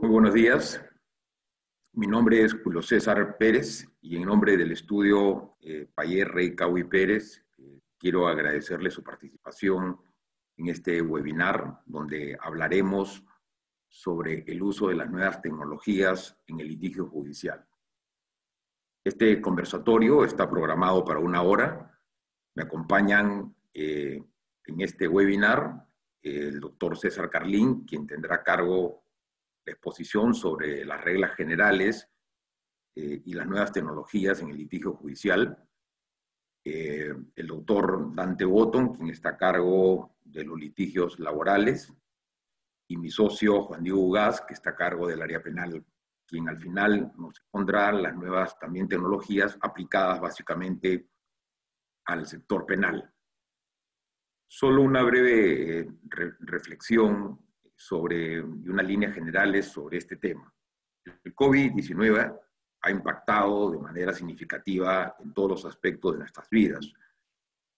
Muy buenos días. Mi nombre es Julio César Pérez y en nombre del estudio Payer Rey Cahui Pérez quiero agradecerle su participación en este webinar donde hablaremos sobre el uso de las nuevas tecnologías en el litigio judicial. Este conversatorio está programado para 1 hora. Me acompañan en este webinar el doctor César Carlín, quien tendrá a cargo la exposición sobre las reglas generales y las nuevas tecnologías en el litigio judicial. El doctor Dante Botton, quien está a cargo de los litigios laborales, y mi socio Juan Diego Ugaz, que está a cargo del área penal, quien al final nos expondrá las nuevas también tecnologías aplicadas básicamente al sector penal. Solo una breve reflexión y unas líneas generales sobre este tema. El COVID-19 ha impactado de manera significativa en todos los aspectos de nuestras vidas,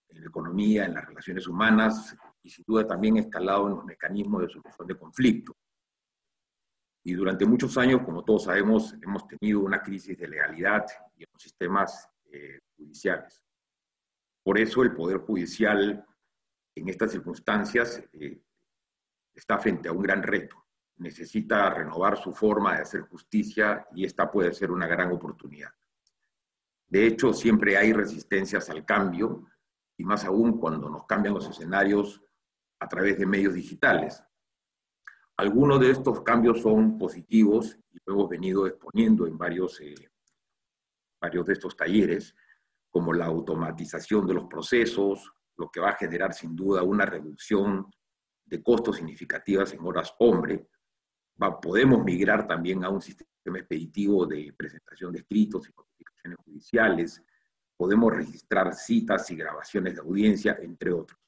en la economía, en las relaciones humanas, y sin duda también ha escalado en los mecanismos de solución de conflicto. Y durante muchos años, como todos sabemos, hemos tenido una crisis de legalidad en los sistemas judiciales. Por eso el Poder Judicial, en estas circunstancias, está frente a un gran reto. Necesita renovar su forma de hacer justicia y esta puede ser una gran oportunidad. De hecho, siempre hay resistencias al cambio, y más aún cuando nos cambian los escenarios a través de medios digitales. Algunos de estos cambios son positivos y lo hemos venido exponiendo en varios de estos talleres, como la automatización de los procesos, lo que va a generar sin duda una reducción de costos significativas en horas hombre. Podemos migrar también a un sistema expeditivo de presentación de escritos y notificaciones judiciales. Podemos registrar citas y grabaciones de audiencia, entre otros.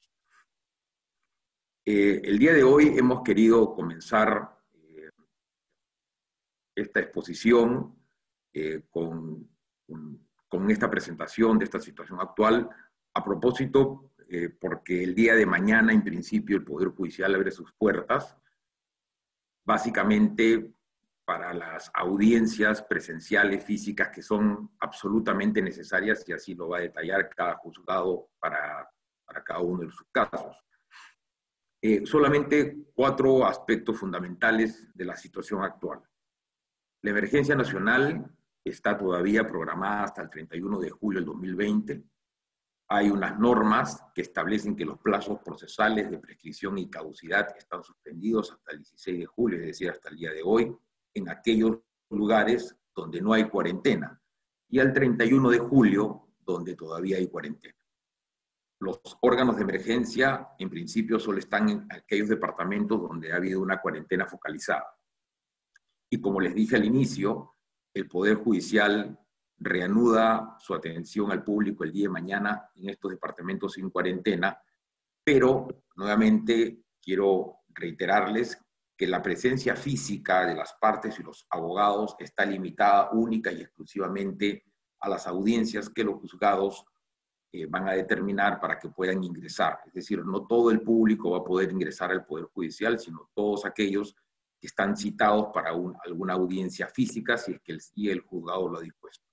El día de hoy hemos querido comenzar esta exposición con esta presentación de esta situación actual, a propósito, porque el día de mañana, en principio, el Poder Judicial abre sus puertas, básicamente para las audiencias presenciales físicas que son absolutamente necesarias, y así lo va a detallar cada juzgado para cada uno de sus casos. Solamente 4 aspectos fundamentales de la situación actual. La emergencia nacional está todavía programada hasta el 31 de julio del 2020. Hay unas normas que establecen que los plazos procesales de prescripción y caducidad están suspendidos hasta el 16 de julio, es decir, hasta el día de hoy, en aquellos lugares donde no hay cuarentena, y al 31 de julio, donde todavía hay cuarentena. Los órganos de emergencia, en principio, solo están en aquellos departamentos donde ha habido una cuarentena focalizada. Y como les dije al inicio, el Poder Judicial reanuda su atención al público el día de mañana en estos departamentos sin cuarentena, pero nuevamente quiero reiterarles que la presencia física de las partes y los abogados está limitada única y exclusivamente a las audiencias que los juzgados van a determinar para que puedan ingresar. Es decir, no todo el público va a poder ingresar al Poder Judicial, sino todos aquellos que están citados para alguna audiencia física, si es que el juzgado lo ha dispuesto.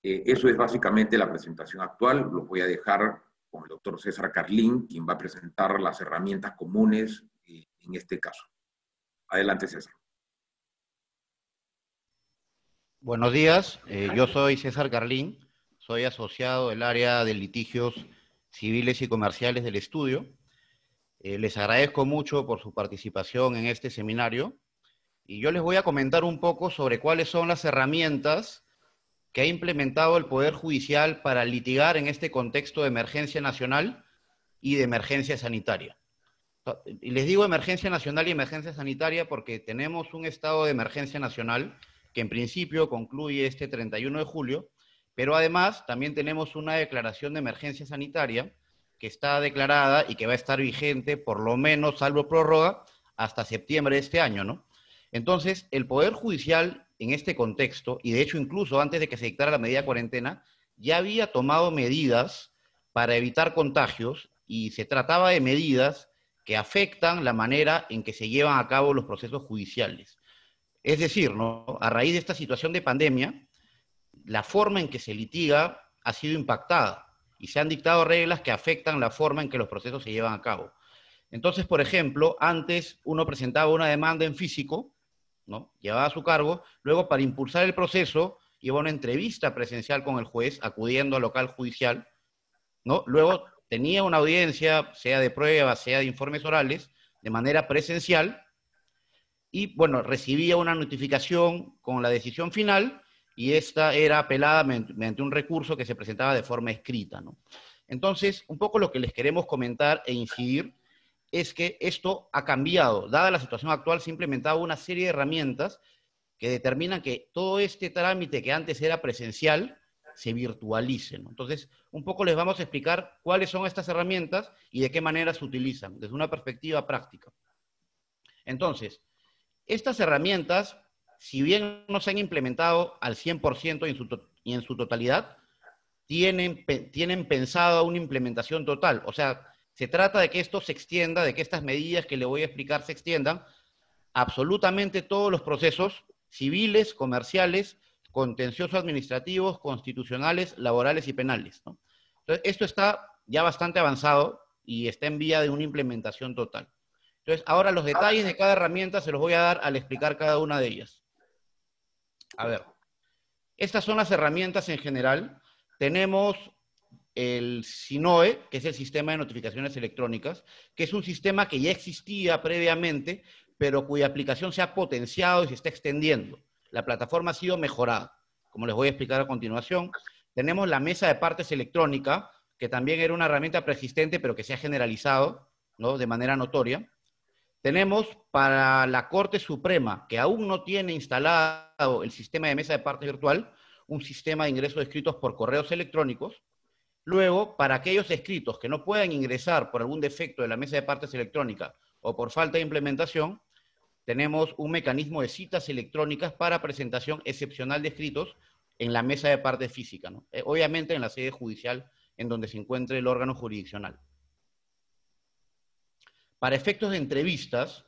Eso es básicamente la presentación actual. Lo voy a dejar con el doctor César Carlín, quien va a presentar las herramientas comunes en este caso. Adelante, César. Buenos días, yo soy César Carlín, soy asociado del área de litigios civiles y comerciales del estudio. Les agradezco mucho por su participación en este seminario y yo les voy a comentar un poco sobre cuáles son las herramientas que ha implementado el Poder Judicial para litigar en este contexto de emergencia nacional y de emergencia sanitaria. Y les digo emergencia nacional y emergencia sanitaria porque tenemos un estado de emergencia nacional que en principio concluye este 31 de julio, pero además también tenemos una declaración de emergencia sanitaria que está declarada y que va a estar vigente por lo menos, salvo prórroga, hasta septiembre de este año, ¿no? Entonces, el Poder Judicial en este contexto, y de hecho incluso antes de que se dictara la medida de cuarentena, ya había tomado medidas para evitar contagios y se trataba de medidas que afectan la manera en que se llevan a cabo los procesos judiciales. Es decir, ¿no? A raíz de esta situación de pandemia, la forma en que se litiga ha sido impactada y se han dictado reglas que afectan la forma en que los procesos se llevan a cabo. Entonces, por ejemplo, antes uno presentaba una demanda en físico, ¿no? Llevaba a su cargo, luego para impulsar el proceso iba a una entrevista presencial con el juez, acudiendo al local judicial, ¿no? Luego tenía una audiencia, sea de pruebas, sea de informes orales, de manera presencial, y bueno, recibía una notificación con la decisión final, y esta era apelada mediante un recurso que se presentaba de forma escrita, ¿no? Entonces, un poco lo que les queremos comentar e incidir es que esto ha cambiado. Dada la situación actual, se ha implementado una serie de herramientas que determinan que todo este trámite que antes era presencial se virtualice, ¿no? Entonces, un poco les vamos a explicar cuáles son estas herramientas y de qué manera se utilizan, desde una perspectiva práctica. Entonces, estas herramientas, si bien no se han implementado al 100% y en su totalidad, tienen pensado una implementación total. O sea, se trata de que esto se extienda, de que estas medidas que le voy a explicar se extiendan a absolutamente todos los procesos civiles, comerciales, contenciosos administrativos, constitucionales, laborales y penales, ¿no? Entonces, esto está ya bastante avanzado y está en vía de una implementación total. Entonces, ahora los detalles de cada herramienta se los voy a dar al explicar cada una de ellas. A ver, estas son las herramientas en general. Tenemos el SINOE, que es el Sistema de Notificaciones Electrónicas, que es un sistema que ya existía previamente, pero cuya aplicación se ha potenciado y se está extendiendo. La plataforma ha sido mejorada, como les voy a explicar a continuación. Tenemos la mesa de partes electrónica, que también era una herramienta preexistente, pero que se ha generalizado, ¿no?, de manera notoria. Tenemos para la Corte Suprema, que aún no tiene instalado el sistema de mesa de partes virtual, un sistema de ingreso de escritos por correos electrónicos. Luego, para aquellos escritos que no puedan ingresar por algún defecto de la mesa de partes electrónica o por falta de implementación, tenemos un mecanismo de citas electrónicas para presentación excepcional de escritos en la mesa de partes física, ¿no? Obviamente en la sede judicial en donde se encuentre el órgano jurisdiccional. Para efectos de entrevistas,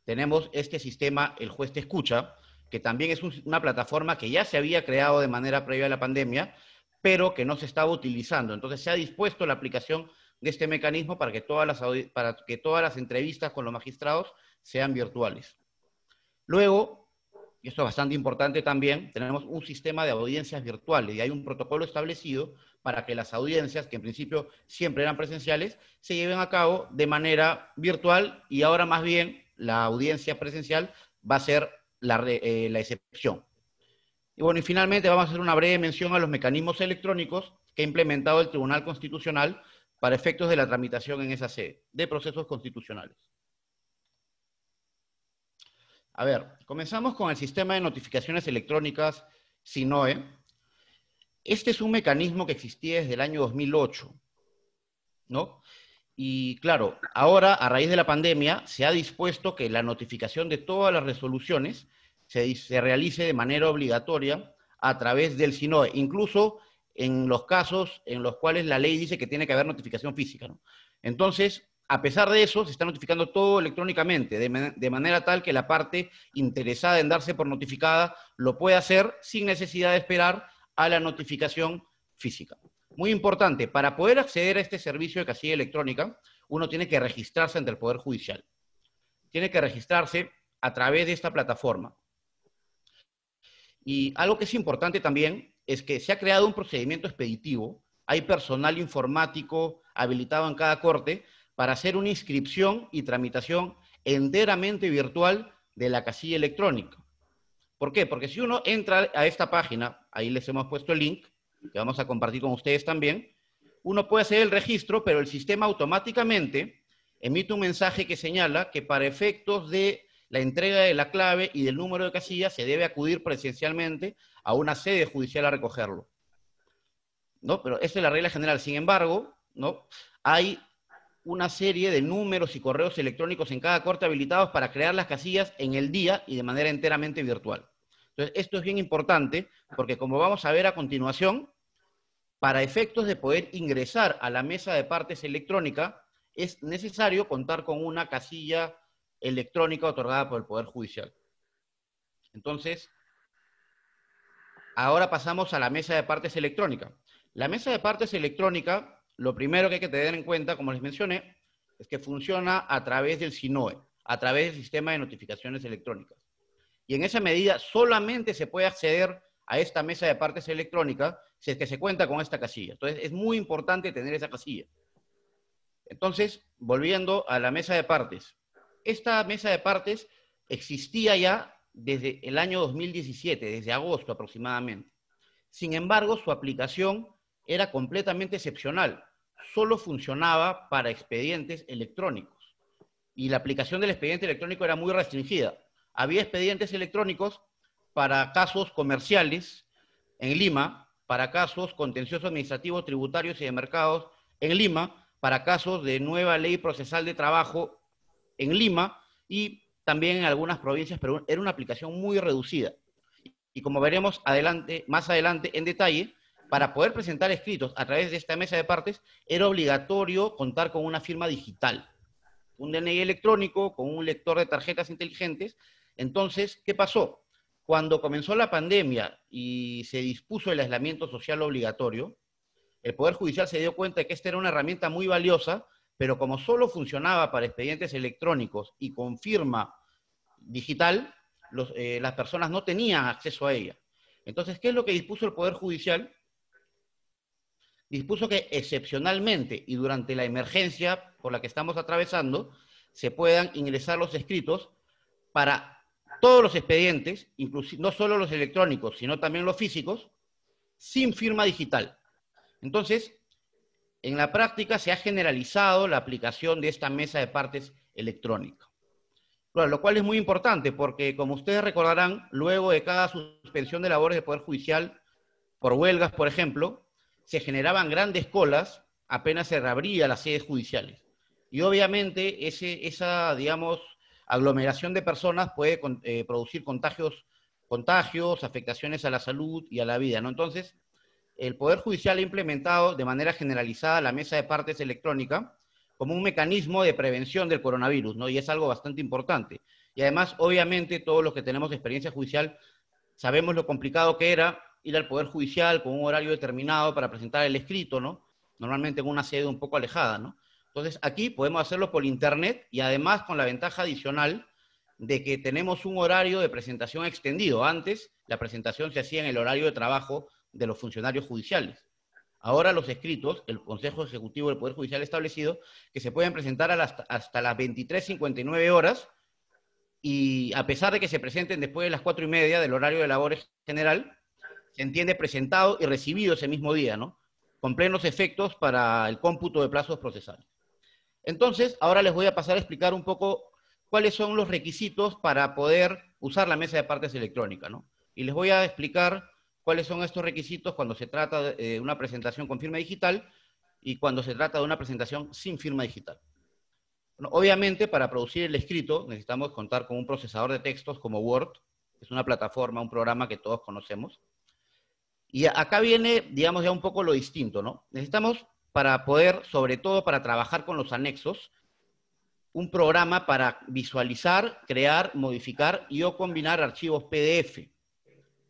tenemos este sistema, el juez te escucha, que también es una plataforma que ya se había creado de manera previa a la pandemia, pero que no se estaba utilizando. Entonces se ha dispuesto la aplicación de este mecanismo para que todas las entrevistas con los magistrados sean virtuales. Luego, y esto es bastante importante también, tenemos un sistema de audiencias virtuales y hay un protocolo establecido para que las audiencias, que en principio siempre eran presenciales, se lleven a cabo de manera virtual, y ahora más bien la audiencia presencial va a ser la excepción. Y bueno, y finalmente vamos a hacer una breve mención a los mecanismos electrónicos que ha implementado el Tribunal Constitucional para efectos de la tramitación en esa sede de procesos constitucionales. A ver, comenzamos con el sistema de notificaciones electrónicas SINOE. Este es un mecanismo que existía desde el año 2008, ¿no? Y claro, ahora, a raíz de la pandemia, se ha dispuesto que la notificación de todas las resoluciones se realice de manera obligatoria a través del SINOE, incluso en los casos en los cuales la ley dice que tiene que haber notificación física, ¿no? Entonces, a pesar de eso, se está notificando todo electrónicamente, de manera tal que la parte interesada en darse por notificada lo puede hacer sin necesidad de esperar a la notificación física. Muy importante, para poder acceder a este servicio de casilla electrónica, uno tiene que registrarse ante el Poder Judicial. Tiene que registrarse a través de esta plataforma. Y algo que es importante también es que se ha creado un procedimiento expeditivo. Hay personal informático habilitado en cada corte para hacer una inscripción y tramitación enteramente virtual de la casilla electrónica. ¿Por qué? Porque si uno entra a esta página, ahí les hemos puesto el link, que vamos a compartir con ustedes también, uno puede hacer el registro, pero el sistema automáticamente emite un mensaje que señala que para efectos de la entrega de la clave y del número de casilla se debe acudir presencialmente a una sede judicial a recogerlo, ¿no? Pero esa es la regla general. Sin embargo, ¿no?, hay una serie de números y correos electrónicos en cada corte habilitados para crear las casillas en el día y de manera enteramente virtual. Entonces, esto es bien importante porque, como vamos a ver a continuación, para efectos de poder ingresar a la mesa de partes electrónica, es necesario contar con una casilla electrónica otorgada por el Poder Judicial. Entonces, ahora pasamos a la mesa de partes electrónica. La mesa de partes electrónica, lo primero que hay que tener en cuenta, como les mencioné, es que funciona a través del SINOE, a través del sistema de notificaciones electrónicas. Y en esa medida solamente se puede acceder a esta mesa de partes electrónica si es que se cuenta con esta casilla. Entonces, es muy importante tener esa casilla. Entonces, volviendo a la mesa de partes. Esta mesa de partes existía ya desde el año 2017, desde agosto aproximadamente. Sin embargo, su aplicación era completamente excepcional. Solo funcionaba para expedientes electrónicos. Y la aplicación del expediente electrónico era muy restringida. Había expedientes electrónicos para casos comerciales en Lima, para casos contenciosos administrativos, tributarios y de mercados en Lima, para casos de nueva ley procesal de trabajo en Lima y también en algunas provincias, pero era una aplicación muy reducida. Y como veremos más adelante en detalle, para poder presentar escritos a través de esta mesa de partes, era obligatorio contar con una firma digital, un DNI electrónico, con un lector de tarjetas inteligentes. Entonces, ¿qué pasó? Cuando comenzó la pandemia y se dispuso el aislamiento social obligatorio, el Poder Judicial se dio cuenta de que esta era una herramienta muy valiosa, pero como solo funcionaba para expedientes electrónicos y con firma digital, las personas no tenían acceso a ella. Entonces, ¿qué es lo que dispuso el Poder Judicial? Dispuso que excepcionalmente y durante la emergencia por la que estamos atravesando, se puedan ingresar los escritos para todos los expedientes, no solo los electrónicos, sino también los físicos, sin firma digital. Entonces, en la práctica se ha generalizado la aplicación de esta mesa de partes electrónica. Bueno, lo cual es muy importante porque, como ustedes recordarán, luego de cada suspensión de labores del Poder Judicial, por huelgas, por ejemplo, se generaban grandes colas apenas se reabría las sedes judiciales. Y obviamente esa, digamos, aglomeración de personas puede producir contagios, afectaciones a la salud y a la vida, ¿no? Entonces, el Poder Judicial ha implementado de manera generalizada la mesa de partes electrónica como un mecanismo de prevención del coronavirus, ¿no? Y es algo bastante importante. Y además, obviamente, todos los que tenemos experiencia judicial sabemos lo complicado que era ir al Poder Judicial con un horario determinado para presentar el escrito, ¿no? Normalmente en una sede un poco alejada, ¿no? Entonces, aquí podemos hacerlo por internet y además con la ventaja adicional de que tenemos un horario de presentación extendido. Antes, la presentación se hacía en el horario de trabajo de los funcionarios judiciales. Ahora los escritos, el Consejo Ejecutivo del Poder Judicial ha establecido que se pueden presentar hasta las 23:59 horas y a pesar de que se presenten después de las 4:30 del horario de labores general, se entiende presentado y recibido ese mismo día, ¿no? Con plenos efectos para el cómputo de plazos procesales. Entonces, ahora les voy a pasar a explicar un poco cuáles son los requisitos para poder usar la mesa de partes electrónica, ¿no? Y les voy a explicar cuáles son estos requisitos cuando se trata de una presentación con firma digital y cuando se trata de una presentación sin firma digital. Bueno, obviamente, para producir el escrito necesitamos contar con un procesador de textos como Word, que es una plataforma, un programa que todos conocemos. Y acá viene, digamos, ya un poco lo distinto, ¿no? Necesitamos, para poder, sobre todo para trabajar con los anexos, un programa para visualizar, crear, modificar y o combinar archivos PDF.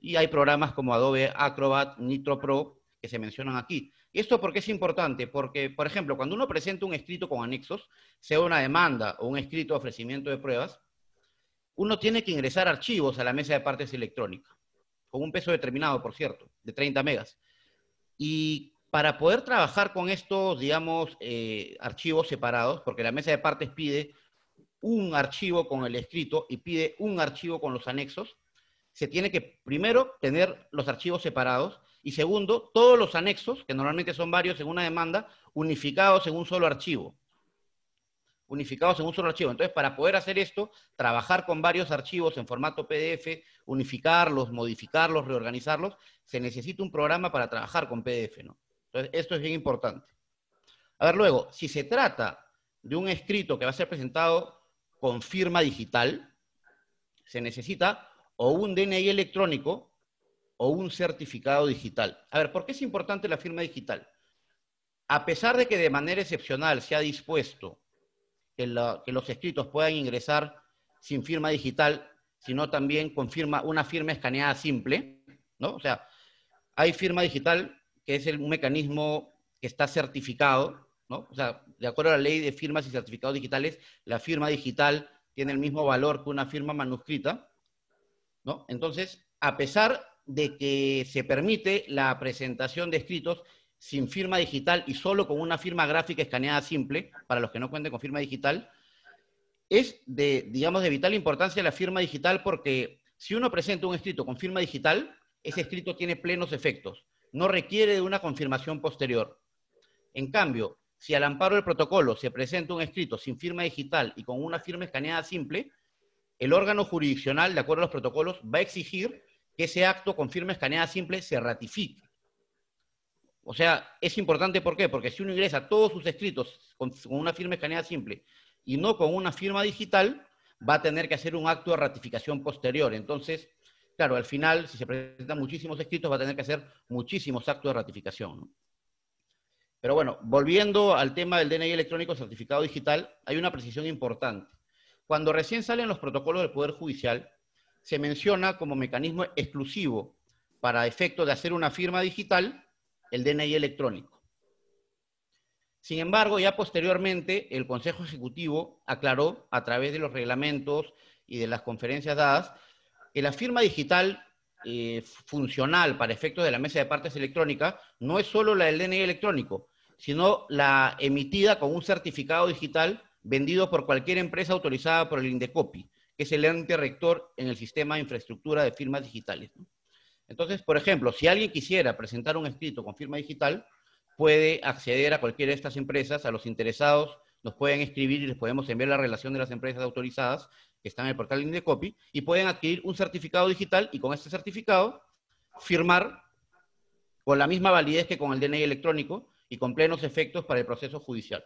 Y hay programas como Adobe Acrobat, Nitro Pro, que se mencionan aquí. ¿Y esto por qué es importante? Porque, por ejemplo, cuando uno presenta un escrito con anexos, sea una demanda o un escrito de ofrecimiento de pruebas, uno tiene que ingresar archivos a la mesa de partes electrónica, con un peso determinado, por cierto, de 30 megas. Y para poder trabajar con estos, digamos, archivos separados, porque la mesa de partes pide un archivo con el escrito y pide un archivo con los anexos, se tiene que, primero, tener los archivos separados y segundo, todos los anexos, que normalmente son varios en una demanda, unificados en un solo archivo. Unificados en un solo archivo. Entonces, para poder hacer esto, trabajar con varios archivos en formato PDF, unificarlos, modificarlos, reorganizarlos, se necesita un programa para trabajar con PDF, ¿no? Entonces, esto es bien importante. A ver, luego, si se trata de un escrito que va a ser presentado con firma digital, se necesita o un DNI electrónico o un certificado digital. A ver, ¿por qué es importante la firma digital? A pesar de que de manera excepcional se ha dispuesto que los escritos puedan ingresar sin firma digital, sino también con una firma escaneada simple, ¿no? O sea, hay firma digital, que es un mecanismo que está certificado, ¿no? O sea, de acuerdo a la ley de firmas y certificados digitales, la firma digital tiene el mismo valor que una firma manuscrita, ¿no? Entonces, a pesar de que se permite la presentación de escritos sin firma digital y solo con una firma gráfica escaneada simple, para los que no cuenten con firma digital, es digamos, de vital importancia la firma digital porque si uno presenta un escrito con firma digital, ese escrito tiene plenos efectos, no requiere de una confirmación posterior. En cambio, si al amparo del protocolo se presenta un escrito sin firma digital y con una firma escaneada simple, el órgano jurisdiccional, de acuerdo a los protocolos, va a exigir que ese acto con firma escaneada simple se ratifique. O sea, es importante, ¿por qué? Porque si uno ingresa todos sus escritos con una firma escaneada simple y no con una firma digital, va a tener que hacer un acto de ratificación posterior. Entonces, claro, al final, si se presentan muchísimos escritos, va a tener que hacer muchísimos actos de ratificación, ¿no? Pero bueno, volviendo al tema del DNI electrónico certificado digital, hay una precisión importante. Cuando recién salen los protocolos del Poder Judicial, se menciona como mecanismo exclusivo para efecto de hacer una firma digital el DNI electrónico. Sin embargo, ya posteriormente, el Consejo Ejecutivo aclaró a través de los reglamentos y de las conferencias dadas que la firma digital funcional para efectos de la mesa de partes electrónica no es solo la del DNI electrónico, sino la emitida con un certificado digital vendido por cualquier empresa autorizada por el INDECOPI, que es el ente rector en el sistema de infraestructura de firmas digitales, ¿no? Entonces, por ejemplo, si alguien quisiera presentar un escrito con firma digital, puede acceder a cualquiera de estas empresas, a los interesados nos pueden escribir y les podemos enviar la relación de las empresas autorizadas que están en el portal INDECOPI y pueden adquirir un certificado digital y con este certificado firmar con la misma validez que con el DNI electrónico y con plenos efectos para el proceso judicial.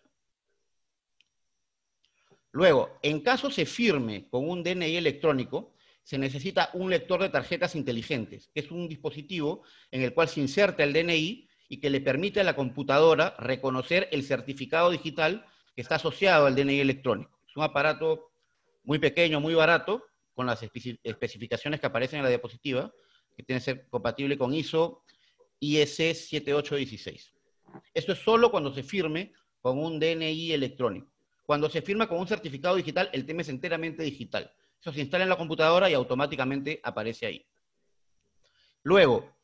Luego, en caso se firme con un DNI electrónico, se necesita un lector de tarjetas inteligentes, que es un dispositivo en el cual se inserta el DNI y que le permite a la computadora reconocer el certificado digital que está asociado al DNI electrónico. Es un aparato muy pequeño, muy barato, con las especificaciones que aparecen en la diapositiva, que tiene que ser compatible con ISO IEC 7816. Esto es solo cuando se firme con un DNI electrónico. Cuando se firma con un certificado digital, el tema es enteramente digital. Eso se instala en la computadora y automáticamente aparece ahí. Luego,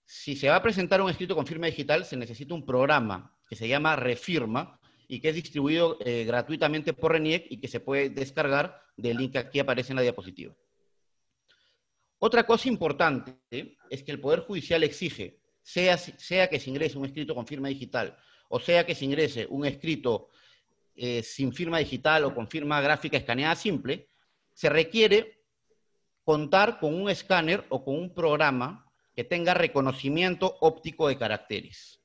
si se va a presentar un escrito con firma digital, se necesita un programa que se llama Refirma y que es distribuido gratuitamente por RENIEC y que se puede descargar del link que aquí aparece en la diapositiva. Otra cosa importante es que el Poder Judicial exige, sea que se ingrese un escrito con firma digital o sea que se ingrese un escrito sin firma digital o con firma gráfica escaneada simple, se requiere contar con un escáner o con un programa que tenga reconocimiento óptico de caracteres.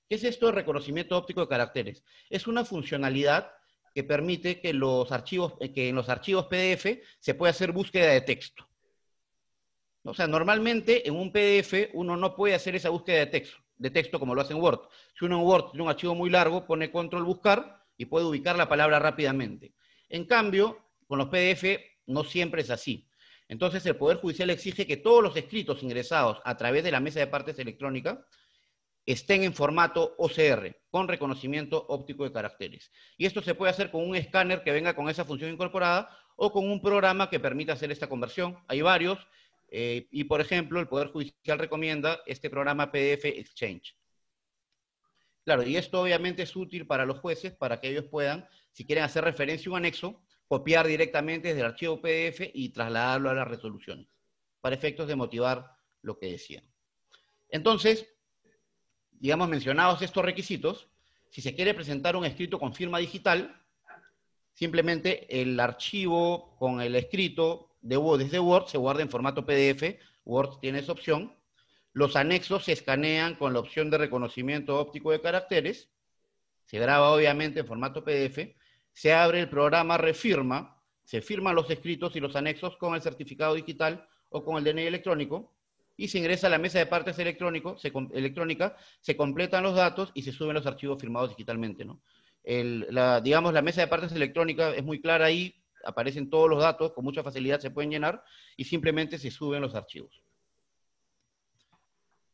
¿Qué es esto de reconocimiento óptico de caracteres? Es una funcionalidad que permite que en los archivos PDF se pueda hacer búsqueda de texto. O sea, normalmente en un PDF uno no puede hacer esa búsqueda de texto como lo hace en Word. Si uno en Word tiene un archivo muy largo, pone control buscar y puede ubicar la palabra rápidamente. En cambio, con los PDF no siempre es así. Entonces, el Poder Judicial exige que todos los escritos ingresados a través de la mesa de partes electrónica estén en formato OCR, con reconocimiento óptico de caracteres. Y esto se puede hacer con un escáner que venga con esa función incorporada o con un programa que permita hacer esta conversión. Hay varios, y por ejemplo, el Poder Judicial recomienda este programa PDF Exchange. Claro, y esto obviamente es útil para los jueces, para que ellos puedan, si quieren hacer referencia a un anexo, copiar directamente desde el archivo PDF y trasladarlo a las resoluciones, para efectos de motivar lo que decían. Entonces, digamos, mencionados estos requisitos, si se quiere presentar un escrito con firma digital, simplemente el archivo con el escrito desde Word se guarda en formato PDF, Word tiene esa opción. Los anexos se escanean con la opción de reconocimiento óptico de caracteres, se graba obviamente en formato PDF, se abre el programa Refirma, se firman los escritos y los anexos con el certificado digital o con el DNI electrónico, y se ingresa a la mesa de partes electrónica, se completan los datos y se suben los archivos firmados digitalmente, ¿no? Digamos, la mesa de partes electrónica es muy clara ahí, aparecen todos los datos, con mucha facilidad se pueden llenar y simplemente se suben los archivos.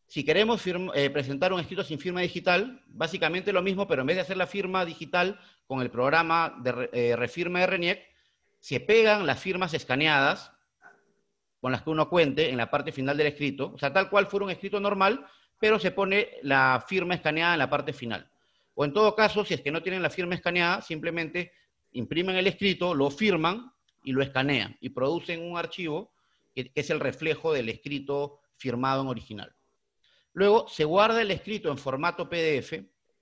Si queremos presentar un escrito sin firma digital, básicamente lo mismo, pero en vez de hacer la firma digital con el programa de refirma de RENIEC, se pegan las firmas escaneadas con las que uno cuente en la parte final del escrito, o sea, tal cual fuera un escrito normal, pero se pone la firma escaneada en la parte final. O en todo caso, si es que no tienen la firma escaneada, simplemente imprimen el escrito, lo firman y lo escanean, y producen un archivo que es el reflejo del escrito firmado en original. Luego se guarda el escrito en formato PDF,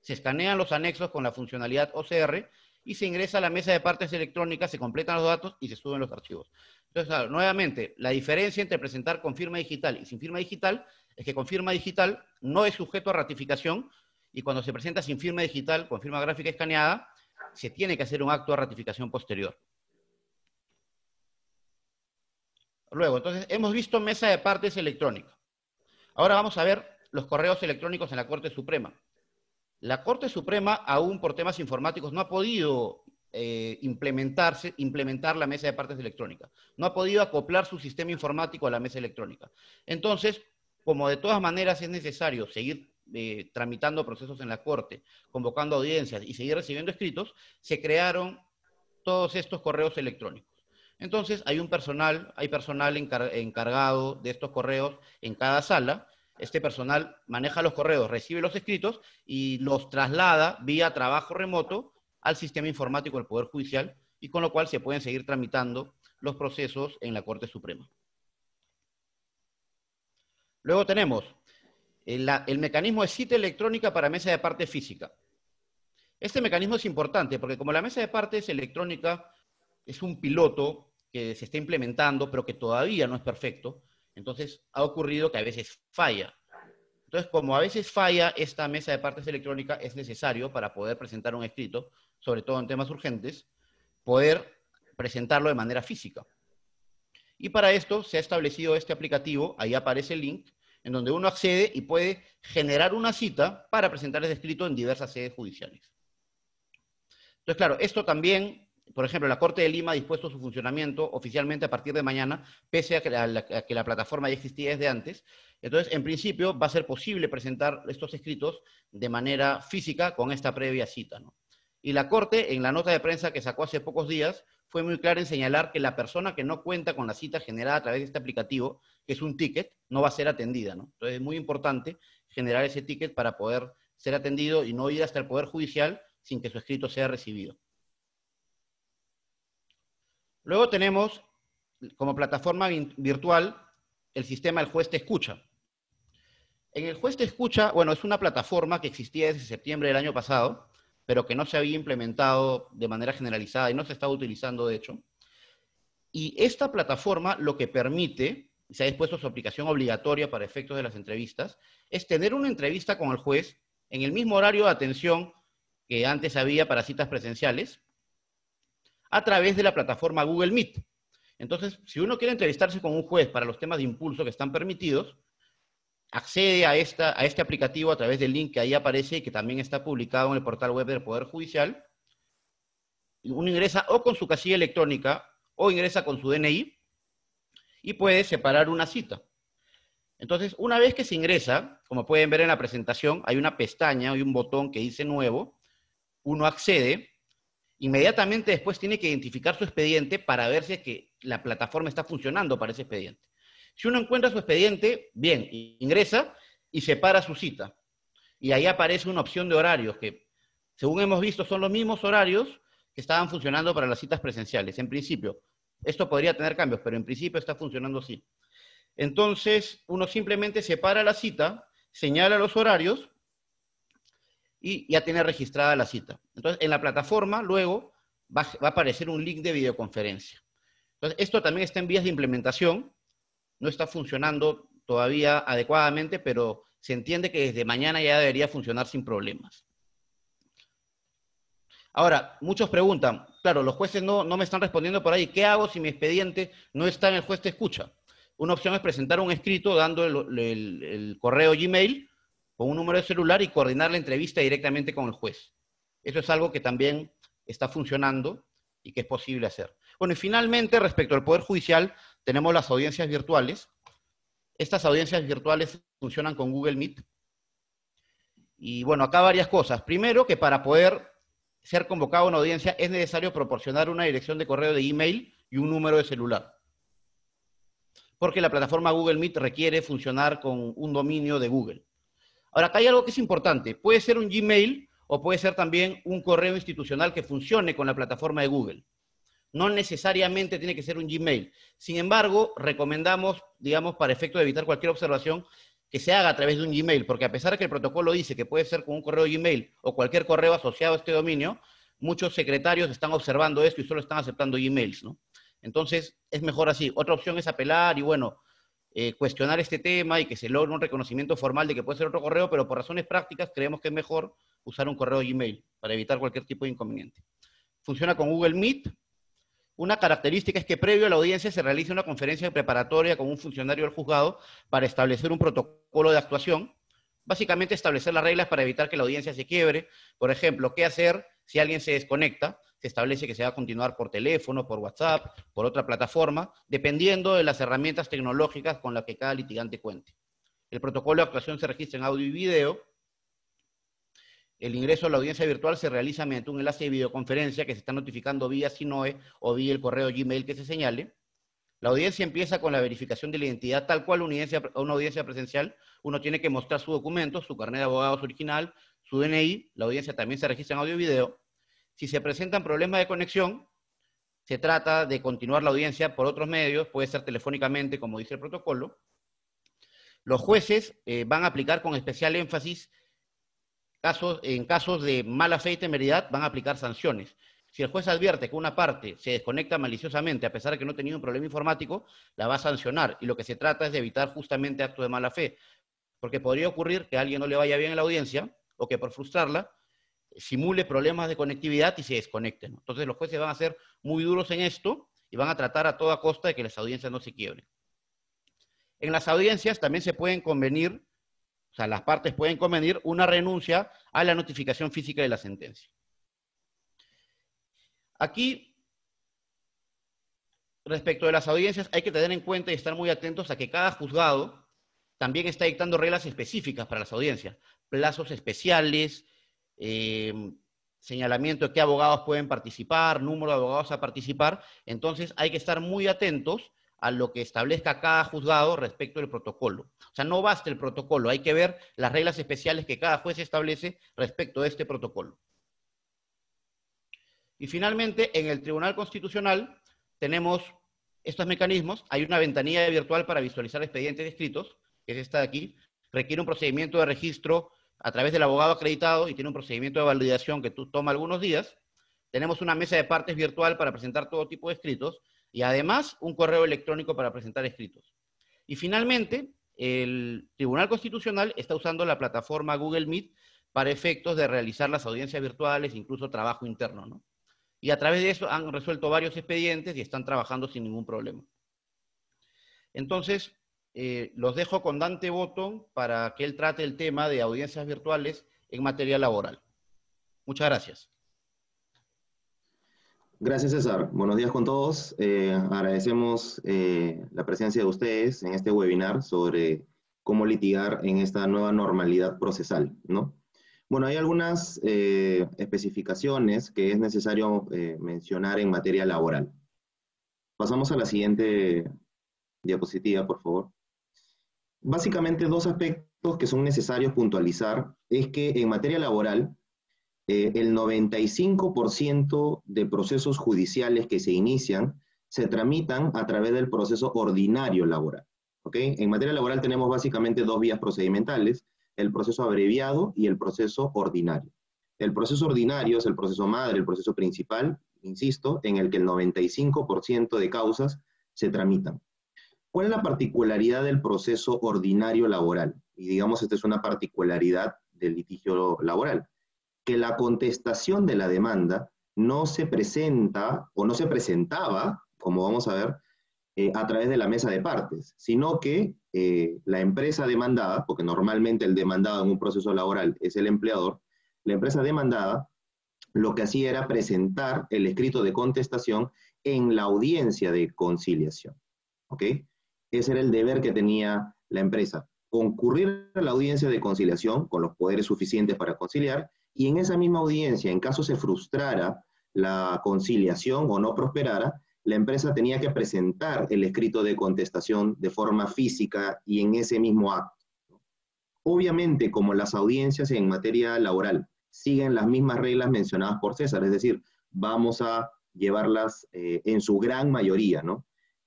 se escanean los anexos con la funcionalidad OCR y se ingresa a la mesa de partes electrónicas, se completan los datos y se suben los archivos. Entonces, claro, nuevamente, la diferencia entre presentar con firma digital y sin firma digital es que con firma digital no es sujeto a ratificación y cuando se presenta sin firma digital, con firma gráfica escaneada, se tiene que hacer un acto de ratificación posterior. Luego, entonces, hemos visto mesa de partes electrónica. Ahora vamos a ver los correos electrónicos en la Corte Suprema. La Corte Suprema, aún por temas informáticos, no ha podido implementar la mesa de partes electrónica. No ha podido acoplar su sistema informático a la mesa electrónica. Entonces, como de todas maneras es necesario seguir tramitando procesos en la Corte, convocando audiencias y seguir recibiendo escritos, se crearon todos estos correos electrónicos. Entonces, hay personal encargado de estos correos en cada sala. Este personal maneja los correos, recibe los escritos y los traslada vía trabajo remoto al sistema informático del Poder Judicial, y con lo cual se pueden seguir tramitando los procesos en la Corte Suprema. Luego tenemos el mecanismo de cita electrónica para mesa de parte física. Este mecanismo es importante porque como la mesa de partes electrónica es un piloto que se está implementando, pero que todavía no es perfecto, entonces ha ocurrido que a veces falla. Entonces, como a veces falla esta mesa de partes electrónica, es necesario para poder presentar un escrito, sobre todo en temas urgentes, poder presentarlo de manera física. Y para esto se ha establecido este aplicativo, ahí aparece el link, en donde uno accede y puede generar una cita para presentar ese escrito en diversas sedes judiciales. Entonces, claro, esto también, por ejemplo, la Corte de Lima ha dispuesto su funcionamiento oficialmente a partir de mañana, pese a que la plataforma ya existía desde antes. Entonces, en principio, va a ser posible presentar estos escritos de manera física con esta previa cita, ¿no? Y la Corte, en la nota de prensa que sacó hace pocos días, fue muy clara en señalar que la persona que no cuenta con la cita generada a través de este aplicativo, que es un ticket, no va a ser atendida, ¿no? Entonces, es muy importante generar ese ticket para poder ser atendido y no ir hasta el Poder Judicial sin que su escrito sea recibido. Luego tenemos, como plataforma virtual, el sistema El Juez Te Escucha. En El Juez Te Escucha, bueno, es una plataforma que existía desde septiembre del año pasado, pero que no se había implementado de manera generalizada y no se estaba utilizando, de hecho. Y esta plataforma lo que permite, se ha dispuesto su aplicación obligatoria para efectos de las entrevistas, es tener una entrevista con el juez en el mismo horario de atención que antes había para citas presenciales, a través de la plataforma Google Meet. Entonces, si uno quiere entrevistarse con un juez para los temas de impulso que están permitidos, accede a este aplicativo a través del link que ahí aparece y que también está publicado en el portal web del Poder Judicial. Uno ingresa o con su casilla electrónica o ingresa con su DNI y puede separar una cita. Entonces, una vez que se ingresa, como pueden ver en la presentación, hay una pestaña, hay un botón que dice Nuevo, uno accede, inmediatamente después tiene que identificar su expediente para ver si es que la plataforma está funcionando para ese expediente. Si uno encuentra su expediente, bien, ingresa y separa su cita. Y ahí aparece una opción de horarios que, según hemos visto, son los mismos horarios que estaban funcionando para las citas presenciales. En principio, esto podría tener cambios, pero en principio está funcionando así. Entonces, uno simplemente separa la cita, señala los horarios y ya tiene registrada la cita. Entonces, en la plataforma, luego, va a aparecer un link de videoconferencia. Entonces, esto también está en vías de implementación. No está funcionando todavía adecuadamente, pero se entiende que desde mañana ya debería funcionar sin problemas. Ahora, muchos preguntan, claro, los jueces no me están respondiendo por ahí, ¿qué hago si mi expediente no está en El Juez Te Escucha? Una opción es presentar un escrito dando el correo Gmail con un número de celular y coordinar la entrevista directamente con el juez. Eso es algo que también está funcionando y que es posible hacer. Bueno, y finalmente, respecto al Poder Judicial, tenemos las audiencias virtuales. Estas audiencias virtuales funcionan con Google Meet. Y bueno, acá varias cosas. Primero, que para poder ser convocado a una audiencia es necesario proporcionar una dirección de correo de email y un número de celular. Porque la plataforma Google Meet requiere funcionar con un dominio de Google. Ahora, acá hay algo que es importante. Puede ser un Gmail o puede ser también un correo institucional que funcione con la plataforma de Google. No necesariamente tiene que ser un Gmail. Sin embargo, recomendamos, digamos, para efecto de evitar cualquier observación, que se haga a través de un Gmail, porque a pesar de que el protocolo dice que puede ser con un correo Gmail o cualquier correo asociado a este dominio, muchos secretarios están observando esto y solo están aceptando Gmails, ¿no? Entonces, es mejor así. Otra opción es apelar y, bueno, cuestionar este tema y que se logre un reconocimiento formal de que puede ser otro correo, pero por razones prácticas creemos que es mejor usar un correo Gmail para evitar cualquier tipo de inconveniente. Funciona con Google Meet. Una característica es que previo a la audiencia se realiza una conferencia preparatoria con un funcionario del juzgado para establecer un protocolo de actuación. Básicamente establecer las reglas para evitar que la audiencia se quiebre. Por ejemplo, qué hacer si alguien se desconecta. Se establece que se va a continuar por teléfono, por WhatsApp, por otra plataforma, dependiendo de las herramientas tecnológicas con las que cada litigante cuente. El protocolo de actuación se registra en audio y video. El ingreso a la audiencia virtual se realiza mediante un enlace de videoconferencia que se está notificando vía SINOE o vía el correo Gmail que se señale. La audiencia empieza con la verificación de la identidad, tal cual una audiencia presencial. Uno tiene que mostrar su documento, su carnet de abogados original, su DNI. La audiencia también se registra en audio y video. Si se presentan problemas de conexión, se trata de continuar la audiencia por otros medios, puede ser telefónicamente, como dice el protocolo. Los jueces van a aplicar con especial énfasis, en casos de mala fe y temeridad, van a aplicar sanciones. Si el juez advierte que una parte se desconecta maliciosamente, a pesar de que no ha tenido un problema informático, la va a sancionar. Y lo que se trata es de evitar justamente actos de mala fe. Porque podría ocurrir que a alguien no le vaya bien en la audiencia, o que por frustrarla, simule problemas de conectividad y se desconecten, ¿no? Entonces los jueces van a ser muy duros en esto y van a tratar a toda costa de que las audiencias no se quiebren. En las audiencias también se pueden convenir, o sea, las partes pueden convenir una renuncia a la notificación física de la sentencia. Aquí, respecto de las audiencias, hay que tener en cuenta y estar muy atentos a que cada juzgado también está dictando reglas específicas para las audiencias, plazos especiales, señalamiento de qué abogados pueden participar, número de abogados a participar. Entonces hay que estar muy atentos a lo que establezca cada juzgado respecto del protocolo. O sea, no basta el protocolo, hay que ver las reglas especiales que cada juez establece respecto de este protocolo. Y finalmente, en el Tribunal Constitucional tenemos estos mecanismos. Hay una ventanilla virtual para visualizar expedientes escritos, que es esta de aquí. Requiere un procedimiento de registro a través del abogado acreditado y tiene un procedimiento de validación que toma algunos días. Tenemos una mesa de partes virtual para presentar todo tipo de escritos y además un correo electrónico para presentar escritos. Y finalmente, el Tribunal Constitucional está usando la plataforma Google Meet para efectos de realizar las audiencias virtuales, incluso trabajo interno, ¿no? Y a través de eso han resuelto varios expedientes y están trabajando sin ningún problema. Entonces, los dejo con Dante Botton para que él trate el tema de audiencias virtuales en materia laboral. Muchas gracias. Gracias, César. Buenos días con todos. Agradecemos la presencia de ustedes en este webinar sobre cómo litigar en esta nueva normalidad procesal, ¿no? Bueno, hay algunas especificaciones que es necesario mencionar en materia laboral. Pasamos a la siguiente diapositiva, por favor. Básicamente, dos aspectos que son necesarios puntualizar es que en materia laboral, el 95% de procesos judiciales que se inician se tramitan a través del proceso ordinario laboral. ¿Ok? En materia laboral tenemos básicamente dos vías procedimentales, el proceso abreviado y el proceso ordinario. El proceso ordinario es el proceso madre, el proceso principal, insisto, en el que el 95% de causas se tramitan. ¿Cuál es la particularidad del proceso ordinario laboral? Y digamos, esta es una particularidad del litigio laboral, que la contestación de la demanda no se presenta o no se presentaba, como vamos a ver, a través de la mesa de partes, sino que la empresa demandada, porque normalmente el demandado en un proceso laboral es el empleador, la empresa demandada lo que hacía era presentar el escrito de contestación en la audiencia de conciliación. ¿Ok? Ese era el deber que tenía la empresa, concurrir a la audiencia de conciliación con los poderes suficientes para conciliar, y en esa misma audiencia, en caso se frustrara la conciliación o no prosperara, la empresa tenía que presentar el escrito de contestación de forma física y en ese mismo acto. Obviamente, como las audiencias en materia laboral siguen las mismas reglas mencionadas por César, es decir, vamos a llevarlas en su gran mayoría, ¿no?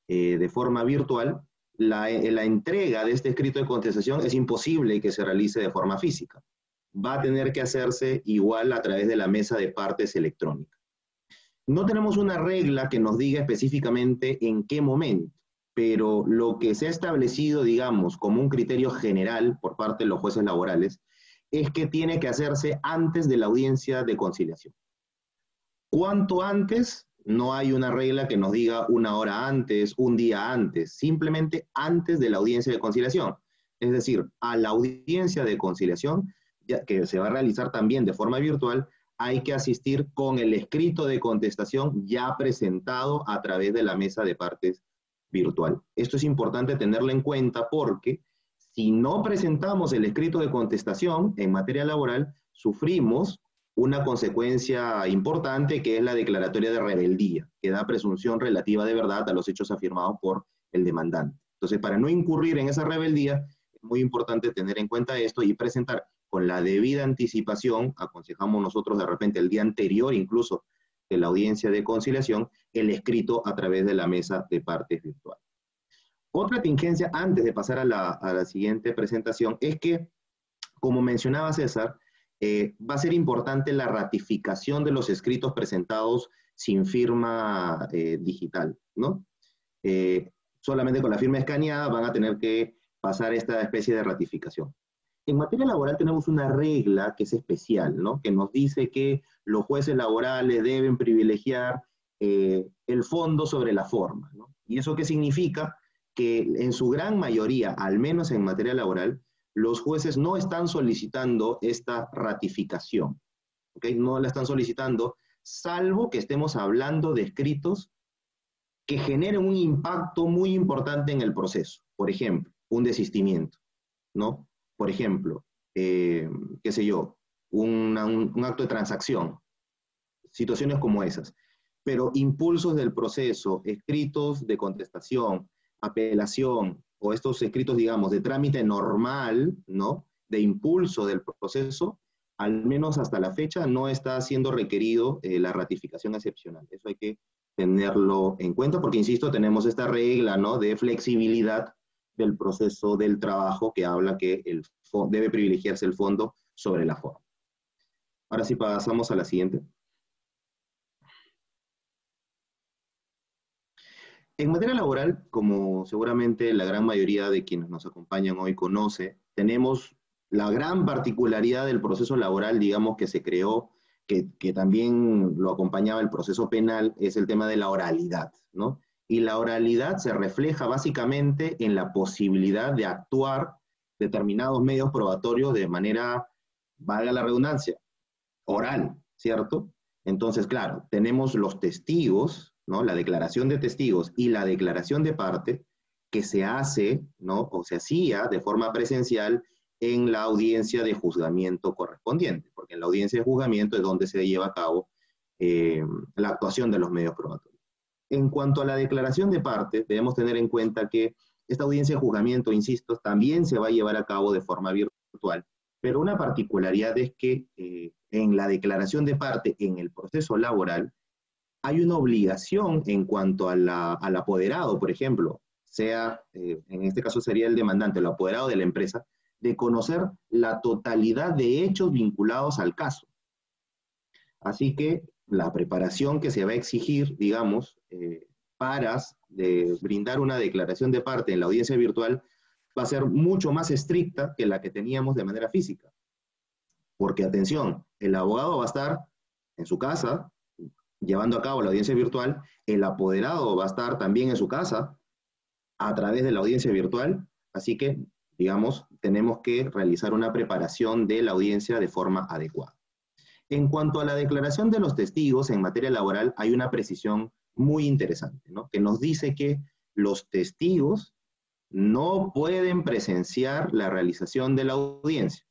De forma virtual, la entrega de este escrito de contestación es imposible que se realice de forma física. Va a tener que hacerse igual a través de la mesa de partes electrónica. No tenemos una regla que nos diga específicamente en qué momento, pero lo que se ha establecido, digamos, como un criterio general por parte de los jueces laborales, es que tiene que hacerse antes de la audiencia de conciliación. ¿Cuánto antes? No hay una regla que nos diga una hora antes, un día antes, simplemente antes de la audiencia de conciliación. Es decir, a la audiencia de conciliación, ya que se va a realizar también de forma virtual, hay que asistir con el escrito de contestación ya presentado a través de la mesa de partes virtual. Esto es importante tenerlo en cuenta porque si no presentamos el escrito de contestación en materia laboral, sufrimos una consecuencia importante que es la declaratoria de rebeldía, que da presunción relativa de verdad a los hechos afirmados por el demandante. Entonces, para no incurrir en esa rebeldía, es muy importante tener en cuenta esto y presentar con la debida anticipación, aconsejamos nosotros de repente el día anterior incluso de la audiencia de conciliación, el escrito a través de la mesa de partes virtual. Otra tingencia antes de pasar a la siguiente presentación es que, como mencionaba César, va a ser importante la ratificación de los escritos presentados sin firma digital, ¿no? Solamente con la firma escaneada van a tener que pasar esta especie de ratificación. En materia laboral tenemos una regla que es especial, ¿no? Que nos dice que los jueces laborales deben privilegiar el fondo sobre la forma, ¿no? ¿Y eso qué significa? Que en su gran mayoría, al menos en materia laboral, los jueces no están solicitando esta ratificación, ¿ok? No la están solicitando, salvo que estemos hablando de escritos que generen un impacto muy importante en el proceso. Por ejemplo, un desistimiento, ¿no? Por ejemplo, qué sé yo, un acto de transacción, situaciones como esas. Pero impulsos del proceso, escritos de contestación, apelación, o estos escritos, digamos, de trámite normal, ¿no? De impulso del proceso, al menos hasta la fecha no está siendo requerido la ratificación excepcional. Eso hay que tenerlo en cuenta porque, insisto, tenemos esta regla, ¿no? De flexibilidad del proceso del trabajo que habla que debe privilegiarse el fondo sobre la forma. Ahora sí pasamos a la siguiente. En materia laboral, como seguramente la gran mayoría de quienes nos acompañan hoy conoce, tenemos la gran particularidad del proceso laboral, digamos, que se creó, que también lo acompañaba el proceso penal, es el tema de la oralidad, ¿no? Y la oralidad se refleja básicamente en la posibilidad de actuar determinados medios probatorios de manera, valga la redundancia, oral, ¿cierto? Entonces, claro, tenemos los testigos, ¿no? La declaración de testigos y la declaración de parte que se hace, ¿no? O se hacía de forma presencial en la audiencia de juzgamiento correspondiente, porque en la audiencia de juzgamiento es donde se lleva a cabo la actuación de los medios probatorios. En cuanto a la declaración de parte, debemos tener en cuenta que esta audiencia de juzgamiento, insisto, también se va a llevar a cabo de forma virtual, pero una particularidad es que en la declaración de parte en el proceso laboral hay una obligación en cuanto al apoderado, por ejemplo, sea, en este caso sería el demandante, el apoderado de la empresa, de conocer la totalidad de hechos vinculados al caso. Así que la preparación que se va a exigir, digamos, para brindar una declaración de parte en la audiencia virtual va a ser mucho más estricta que la que teníamos de manera física. Porque, atención, el abogado va a estar en su casa llevando a cabo la audiencia virtual, el apoderado va a estar también en su casa a través de la audiencia virtual, así que, digamos, tenemos que realizar una preparación de la audiencia de forma adecuada. En cuanto a la declaración de los testigos en materia laboral, hay una precisión muy interesante, ¿no? Que nos dice que los testigos no pueden presenciar la realización de la audiencia.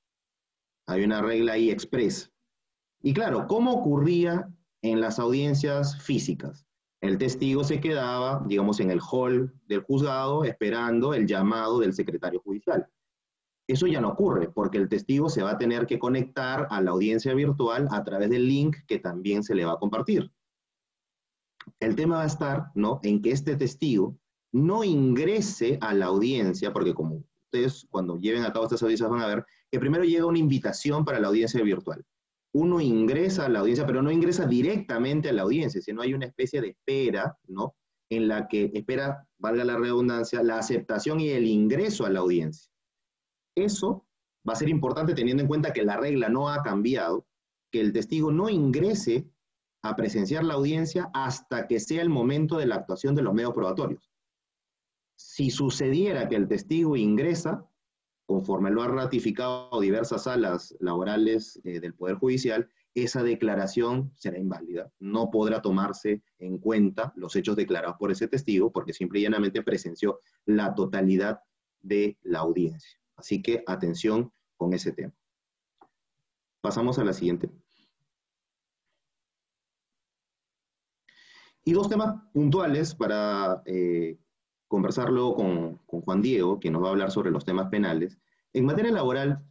Hay una regla ahí expresa. Y claro, ¿cómo ocurría en las audiencias físicas? El testigo se quedaba, digamos, en el hall del juzgado esperando el llamado del secretario judicial. Eso ya no ocurre, porque el testigo se va a tener que conectar a la audiencia virtual a través del link que también se le va a compartir. El tema va a estar, ¿no?, en que este testigo no ingrese a la audiencia, porque como ustedes cuando lleven a cabo estas audiencias van a ver que primero llega una invitación para la audiencia virtual. Uno ingresa a la audiencia, pero no ingresa directamente a la audiencia, sino hay una especie de espera, ¿no?, en la que espera, valga la redundancia, la aceptación y el ingreso a la audiencia. Eso va a ser importante teniendo en cuenta que la regla no ha cambiado, que el testigo no ingrese a presenciar la audiencia hasta que sea el momento de la actuación de los medios probatorios. Si sucediera que el testigo ingresa, conforme lo han ratificado diversas salas laborales del Poder Judicial, esa declaración será inválida. No podrá tomarse en cuenta los hechos declarados por ese testigo porque simple y llanamente presenció la totalidad de la audiencia. Así que atención con ese tema. Pasamos a la siguiente. Y dos temas puntuales para conversar luego con Juan Diego, que nos va a hablar sobre los temas penales. En materia laboral,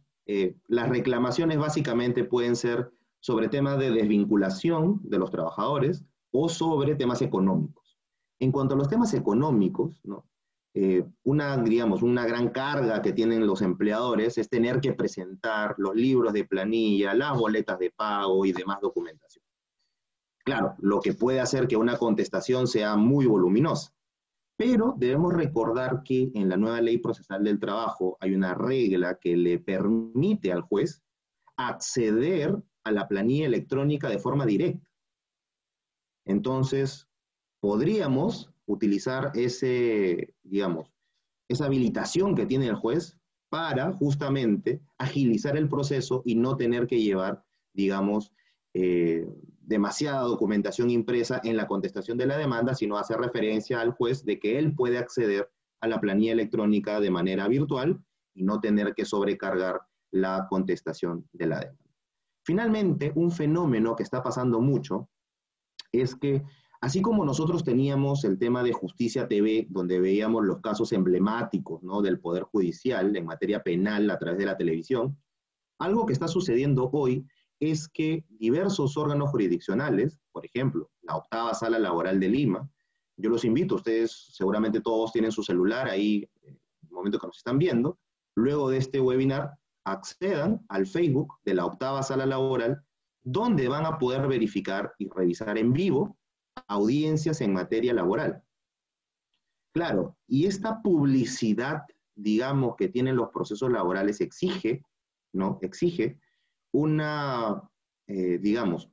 las reclamaciones básicamente pueden ser sobre temas de desvinculación de los trabajadores o sobre temas económicos. En cuanto a los temas económicos, ¿no?, digamos, una gran carga que tienen los empleadores es tener que presentar los libros de planilla, las boletas de pago y demás documentación. Claro, lo que puede hacer que una contestación sea muy voluminosa. Pero debemos recordar que en la nueva Ley Procesal del Trabajo hay una regla que le permite al juez acceder a la planilla electrónica de forma directa. Entonces, podríamos utilizar digamos, esa habilitación que tiene el juez para justamente agilizar el proceso y no tener que llevar, digamos, demasiada documentación impresa en la contestación de la demanda, sino hacer referencia al juez de que él puede acceder a la planilla electrónica de manera virtual y no tener que sobrecargar la contestación de la demanda. Finalmente, un fenómeno que está pasando mucho es que, así como nosotros teníamos el tema de Justicia TV, donde veíamos los casos emblemáticos, ¿no?, del Poder Judicial en materia penal a través de la televisión, algo que está sucediendo hoy es que diversos órganos jurisdiccionales, por ejemplo, la octava Sala Laboral de Lima, yo los invito, ustedes seguramente todos tienen su celular ahí en el momento que nos están viendo, luego de este webinar, accedan al Facebook de la octava Sala Laboral, donde van a poder verificar y revisar en vivo audiencias en materia laboral. Claro, y esta publicidad, digamos, que tienen los procesos laborales exige, ¿no?, exige una, digamos,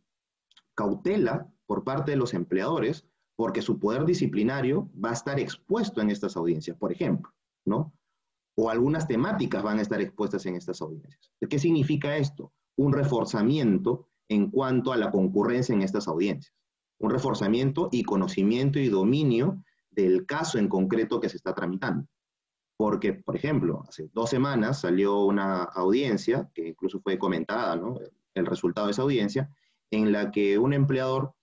cautela por parte de los empleadores, porque su poder disciplinario va a estar expuesto en estas audiencias, por ejemplo, ¿no? O algunas temáticas van a estar expuestas en estas audiencias. ¿Qué significa esto? Un reforzamiento en cuanto a la concurrencia en estas audiencias. Un reforzamiento y conocimiento y dominio del caso en concreto que se está tramitando. Porque, por ejemplo, hace 2 semanas salió una audiencia, que incluso fue comentada, ¿no?, el resultado de esa audiencia, en la que un empleador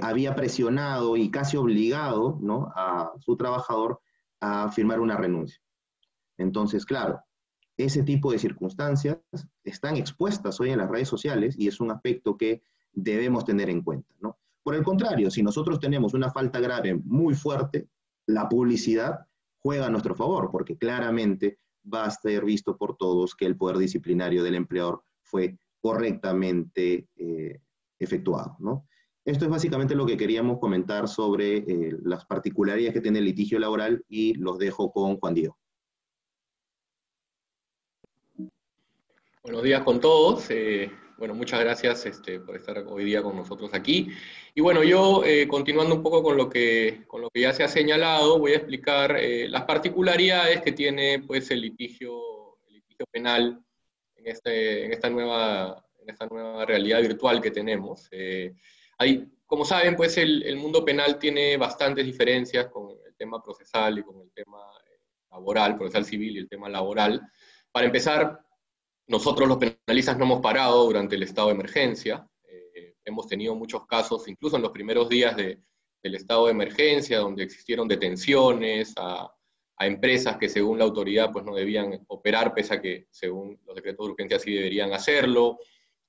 había presionado y casi obligado, ¿no?, a su trabajador a firmar una renuncia. Entonces, claro, ese tipo de circunstancias están expuestas hoy en las redes sociales y es un aspecto que debemos tener en cuenta, ¿no? Por el contrario, si nosotros tenemos una falta grave muy fuerte, la publicidad juega a nuestro favor, porque claramente va a ser visto por todos que el poder disciplinario del empleador fue correctamente efectuado, ¿no? Esto es básicamente lo que queríamos comentar sobre las particularidades que tiene el litigio laboral y los dejo con Juan Diego. Buenos días con todos. Bueno, muchas gracias por estar hoy día con nosotros aquí. Y bueno, yo continuando un poco con lo que ya se ha señalado, voy a explicar las particularidades que tiene pues el litigio penal en esta nueva esta nueva realidad virtual que tenemos. Como saben, pues el mundo penal tiene bastantes diferencias con el tema procesal y con el tema laboral, procesal civil y el tema laboral. Para empezar, nosotros los penalistas no hemos parado durante el estado de emergencia. Hemos tenido muchos casos, incluso en los primeros días del estado de emergencia, donde existieron detenciones a empresas que según la autoridad pues no debían operar, pese a que según los decretos de urgencia sí deberían hacerlo,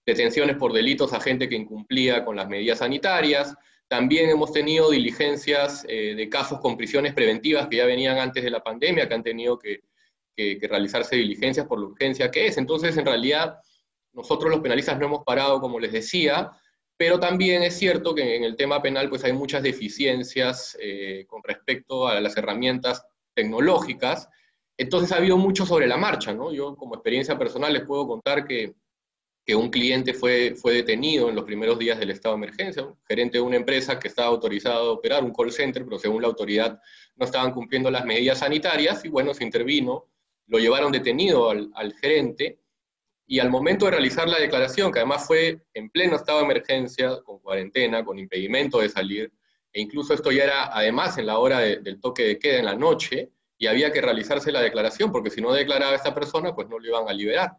detenciones por delitos a gente que incumplía con las medidas sanitarias. También hemos tenido diligencias de casos con prisiones preventivas que ya venían antes de la pandemia, que han tenido que realizarse diligencias por la urgencia que es. Entonces, en realidad, nosotros los penalistas no hemos parado, como les decía, pero también es cierto que en el tema penal pues hay muchas deficiencias con respecto a las herramientas tecnológicas. Entonces ha habido mucho sobre la marcha, ¿no? Yo como experiencia personal les puedo contar que un cliente fue detenido en los primeros días del estado de emergencia, un gerente de una empresa que estaba autorizado a operar, un call center, pero según la autoridad no estaban cumpliendo las medidas sanitarias, y bueno, se intervino, lo llevaron detenido al gerente, y al momento de realizar la declaración, que además fue en pleno estado de emergencia, con cuarentena, con impedimento de salir, e incluso esto ya era además en la hora del toque de queda en la noche, y había que realizarse la declaración, porque si no declaraba a esta persona, pues no lo iban a liberar.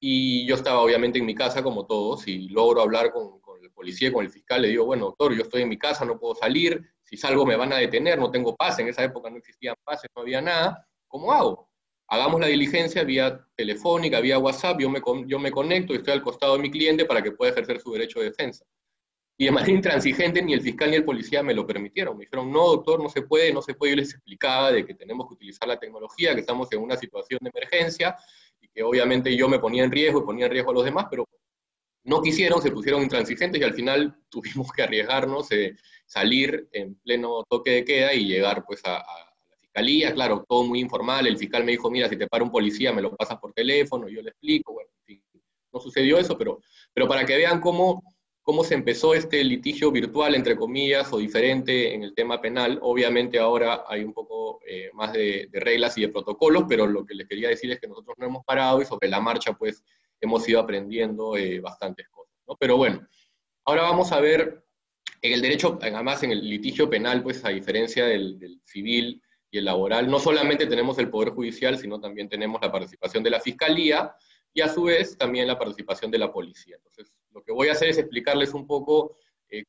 Y yo estaba obviamente en mi casa como todos, y logro hablar con el policía, con el fiscal, le digo, bueno, doctor, yo estoy en mi casa, no puedo salir, si salgo me van a detener, no tengo pase, en esa época no existían pases, no había nada, ¿cómo hago? Hagamos la diligencia vía telefónica, vía WhatsApp, yo me conecto y estoy al costado de mi cliente para que pueda ejercer su derecho de defensa. Y de manera intransigente ni el fiscal ni el policía me lo permitieron. Me dijeron, no, doctor, no se puede, no se puede. Yo les explicaba de que tenemos que utilizar la tecnología, que estamos en una situación de emergencia, y que obviamente yo me ponía en riesgo y ponía en riesgo a los demás, pero no quisieron, se pusieron intransigentes y al final tuvimos que arriesgarnos, salir en pleno toque de queda y llegar pues a la fiscalía. Claro, todo muy informal. El fiscal me dijo, mira, si te para un policía me lo pasas por teléfono, yo le explico. Bueno, en fin, no sucedió eso, pero para que vean cómo se empezó este litigio virtual, entre comillas, o diferente en el tema penal. Obviamente ahora hay un poco más de reglas y de protocolos, pero lo que les quería decir es que nosotros no hemos parado y sobre la marcha pues hemos ido aprendiendo bastantes cosas, ¿no? Pero bueno, ahora vamos a ver en el derecho, además en el litigio penal, pues a diferencia del civil y el laboral, no solamente tenemos el Poder Judicial, sino también tenemos la participación de la Fiscalía, y a su vez también la participación de la policía. Entonces, lo que voy a hacer es explicarles un poco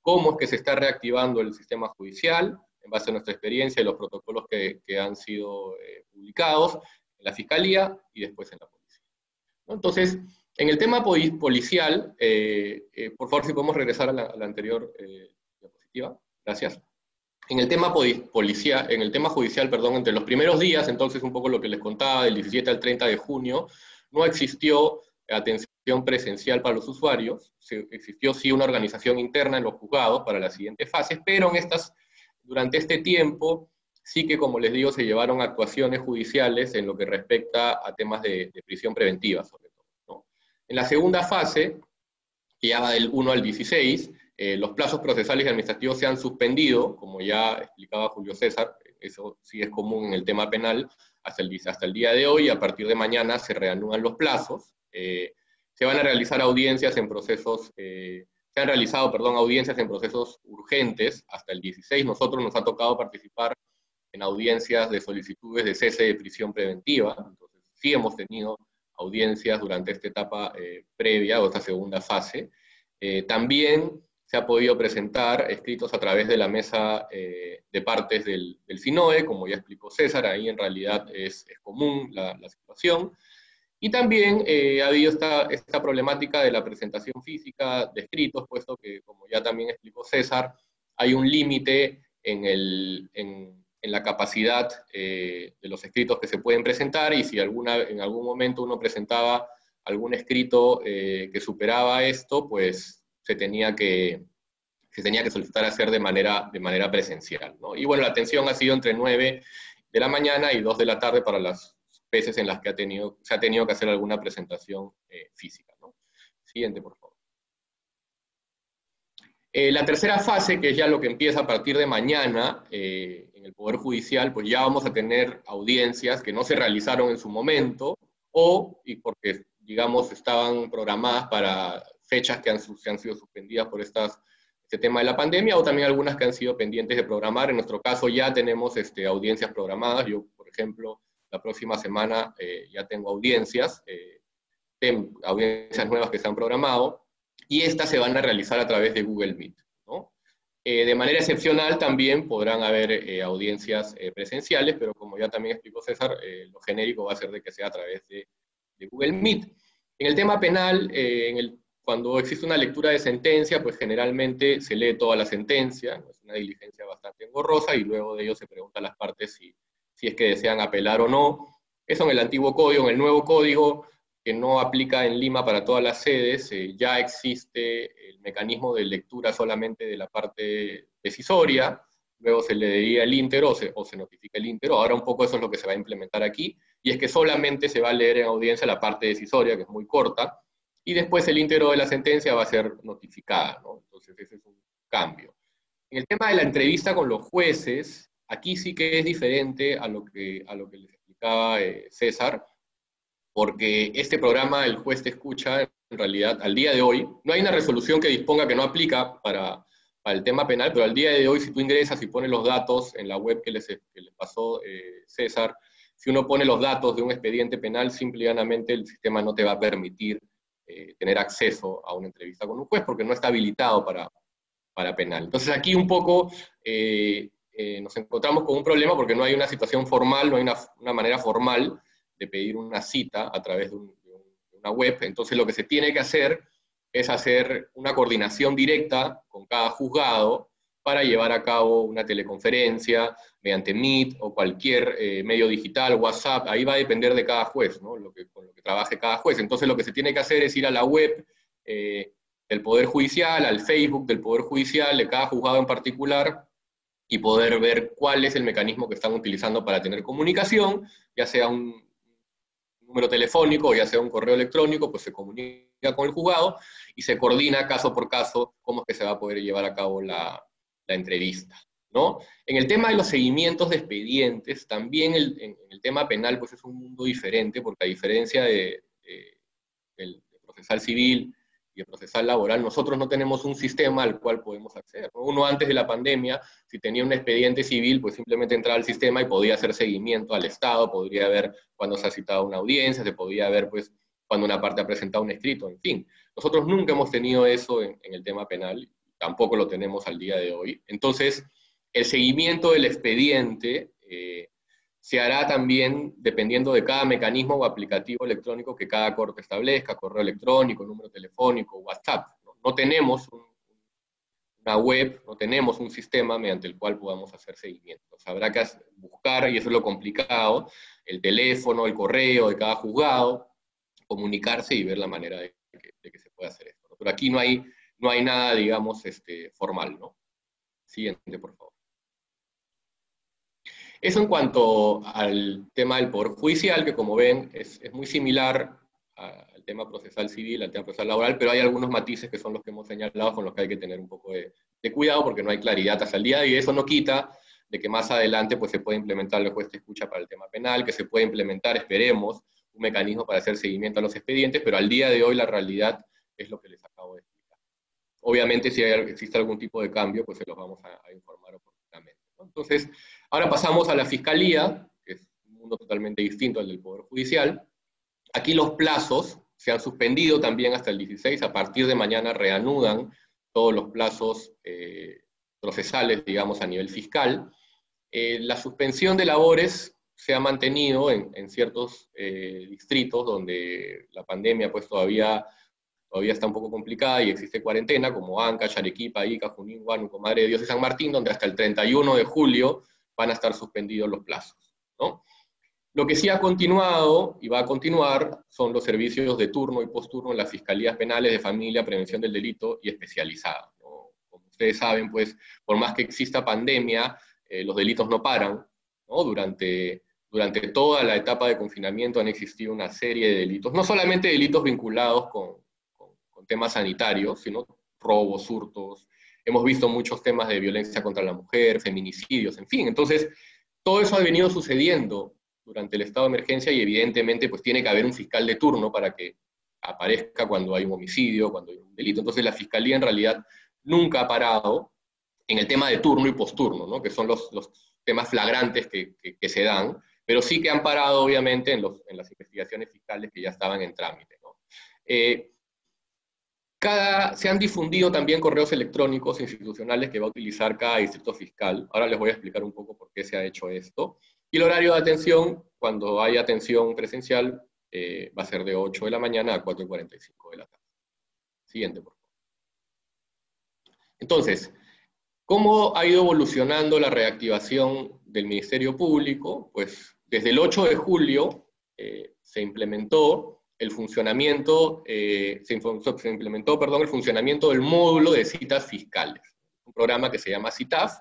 cómo es que se está reactivando el sistema judicial, en base a nuestra experiencia y los protocolos que han sido publicados en la Fiscalía y después en la policía, ¿no? Entonces, en el tema policial, por favor, si podemos regresar a la anterior diapositiva, gracias. En el tema judicial, perdón, entre los primeros días, entonces un poco lo que les contaba, del 17 al 30 de junio, no existió atención presencial para los usuarios, existió sí una organización interna en los juzgados para las siguientes fases, pero durante este tiempo sí que, como les digo, se llevaron actuaciones judiciales en lo que respecta a temas de prisión preventiva, sobre todo, ¿no? En la segunda fase, que ya va del 1 al 16, los plazos procesales y administrativos se han suspendido, como ya explicaba Julio César, eso sí es común en el tema penal, hasta el día de hoy. A partir de mañana se reanudan los plazos, se van a realizar audiencias en procesos, se han realizado, perdón, audiencias en procesos urgentes hasta el 16, nosotros nos ha tocado participar en audiencias de solicitudes de cese de prisión preventiva, entonces sí hemos tenido audiencias durante esta etapa previa o esta segunda fase. También se ha podido presentar escritos a través de la mesa de partes del SINOE, como ya explicó César, ahí en realidad es común la situación. Y también ha habido esta problemática de la presentación física de escritos, puesto que, como ya también explicó César, hay un límite en la capacidad de los escritos que se pueden presentar, y si en algún momento uno presentaba algún escrito que superaba esto, pues se tenía que solicitar hacer de manera presencial, ¿no? Y bueno, la atención ha sido entre 9 de la mañana y 2 de la tarde para las veces en las que se ha tenido que hacer alguna presentación física, ¿no? Siguiente, por favor. La tercera fase, que es ya lo que empieza a partir de mañana en el Poder Judicial, pues ya vamos a tener audiencias que no se realizaron en su momento, y porque digamos, estaban programadas para fechas que han sido suspendidas por este tema de la pandemia, o también algunas que han sido pendientes de programar. En nuestro caso ya tenemos audiencias programadas. Yo, por ejemplo, la próxima semana ya tengo audiencias nuevas que se han programado, y estas se van a realizar a través de Google Meet, ¿no? De manera excepcional también podrán haber audiencias presenciales, pero como ya también explicó César, lo genérico va a ser de que sea a través de Google Meet. En el tema penal, cuando existe una lectura de sentencia, pues generalmente se lee toda la sentencia, es una diligencia bastante engorrosa, y luego de ello se pregunta a las partes si es que desean apelar o no. Eso en el antiguo código. En el nuevo código, que no aplica en Lima para todas las sedes, ya existe el mecanismo de lectura solamente de la parte decisoria, luego se le diría el íntero o se notifica el íntero. Ahora un poco eso es lo que se va a implementar aquí, y es que solamente se va a leer en audiencia la parte decisoria, que es muy corta, y después el íntero de la sentencia va a ser notificada, ¿no? Entonces ese es un cambio. En el tema de la entrevista con los jueces, aquí sí que es diferente a lo que les explicaba César, porque este programa, El Juez Te Escucha, en realidad, al día de hoy, no hay una resolución que disponga que no aplica para el tema penal, pero al día de hoy, si tú ingresas y pones los datos en la web que les pasó César, si uno pone los datos de un expediente penal, simple y llanamente el sistema no te va a permitir tener acceso a una entrevista con un juez, porque no está habilitado para penal. Entonces aquí un poco nos encontramos con un problema, porque no hay una situación formal, no hay una manera formal de pedir una cita a través de una web. Entonces lo que se tiene que hacer es hacer una coordinación directa con cada juzgado para llevar a cabo una teleconferencia mediante Meet o cualquier medio digital, WhatsApp. Ahí va a depender de cada juez, ¿no? Con lo que trabaje cada juez. Entonces lo que se tiene que hacer es ir a la web del Poder Judicial, al Facebook del Poder Judicial, de cada juzgado en particular, y poder ver cuál es el mecanismo que están utilizando para tener comunicación, ya sea un número telefónico, ya sea un correo electrónico, pues se comunica con el juzgado y se coordina caso por caso cómo es que se va a poder llevar a cabo la entrevista, ¿no? En el tema de los seguimientos de expedientes, también en el tema penal pues es un mundo diferente, porque a diferencia del procesal civil y el procesal laboral, nosotros no tenemos un sistema al cual podemos acceder, ¿no? Uno antes de la pandemia, si tenía un expediente civil, pues simplemente entraba al sistema y podía hacer seguimiento al Estado, podría ver cuándo se ha citado una audiencia, se podía ver pues cuando una parte ha presentado un escrito, en fin. Nosotros nunca hemos tenido eso en el tema penal, tampoco lo tenemos al día de hoy. Entonces, el seguimiento del expediente se hará también dependiendo de cada mecanismo o aplicativo electrónico que cada corte establezca, correo electrónico, número telefónico, WhatsApp. No tenemos una web, no tenemos un sistema mediante el cual podamos hacer seguimiento. O sea, habrá que buscar, y eso es lo complicado, el teléfono, el correo de cada juzgado, comunicarse y ver la manera de que se pueda hacer esto, ¿no? Pero aquí no hay nada, digamos, formal, ¿no? Siguiente, por favor. Eso en cuanto al tema del Poder Judicial, que como ven es muy similar al tema procesal civil, al tema procesal laboral, pero hay algunos matices que son los que hemos señalado, con los que hay que tener un poco de cuidado, porque no hay claridad hasta el día, y eso no quita de que más adelante pues, se puede implementar el juez te escucha para el tema penal, que se puede implementar, esperemos, un mecanismo para hacer seguimiento a los expedientes, pero al día de hoy la realidad es lo que les acabo de explicar. Obviamente, si existe algún tipo de cambio, pues se los vamos a informar oportunamente, ¿no? Entonces, ahora pasamos a la Fiscalía, que es un mundo totalmente distinto al del Poder Judicial. Aquí los plazos se han suspendido también hasta el 16, a partir de mañana reanudan todos los plazos procesales, digamos, a nivel fiscal. La suspensión de labores se ha mantenido en ciertos distritos donde la pandemia pues todavía está un poco complicada y existe cuarentena, como Ancash, Arequipa, Ica, Junín, Huánuco, Madre de Dios y San Martín, donde hasta el 31 de julio van a estar suspendidos los plazos, ¿no? Lo que sí ha continuado y va a continuar son los servicios de turno y posturno en las fiscalías penales de familia, prevención del delito y especializadas, ¿no? Como ustedes saben, pues, por más que exista pandemia, los delitos no paran, ¿no? Durante toda la etapa de confinamiento han existido una serie de delitos, no solamente delitos vinculados con temas sanitarios, sino robos, hurtos. Hemos visto muchos temas de violencia contra la mujer, feminicidios, en fin. Entonces, todo eso ha venido sucediendo durante el estado de emergencia y evidentemente pues tiene que haber un fiscal de turno para que aparezca cuando hay un homicidio, cuando hay un delito. Entonces la Fiscalía en realidad nunca ha parado en el tema de turno y posturno, ¿no? Que son los temas flagrantes que se dan, pero sí que han parado obviamente en las investigaciones fiscales que ya estaban en trámite, ¿no? Se han difundido también correos electrónicos institucionales que va a utilizar cada distrito fiscal. Ahora les voy a explicar un poco por qué se ha hecho esto. Y el horario de atención, cuando hay atención presencial, va a ser de 8 de la mañana a 4:45 de la tarde. Siguiente, por favor. Entonces, ¿cómo ha ido evolucionando la reactivación del Ministerio Público? Pues desde el 8 de julio se implementó el funcionamiento, el funcionamiento del módulo de citas fiscales, un programa que se llama CITAF,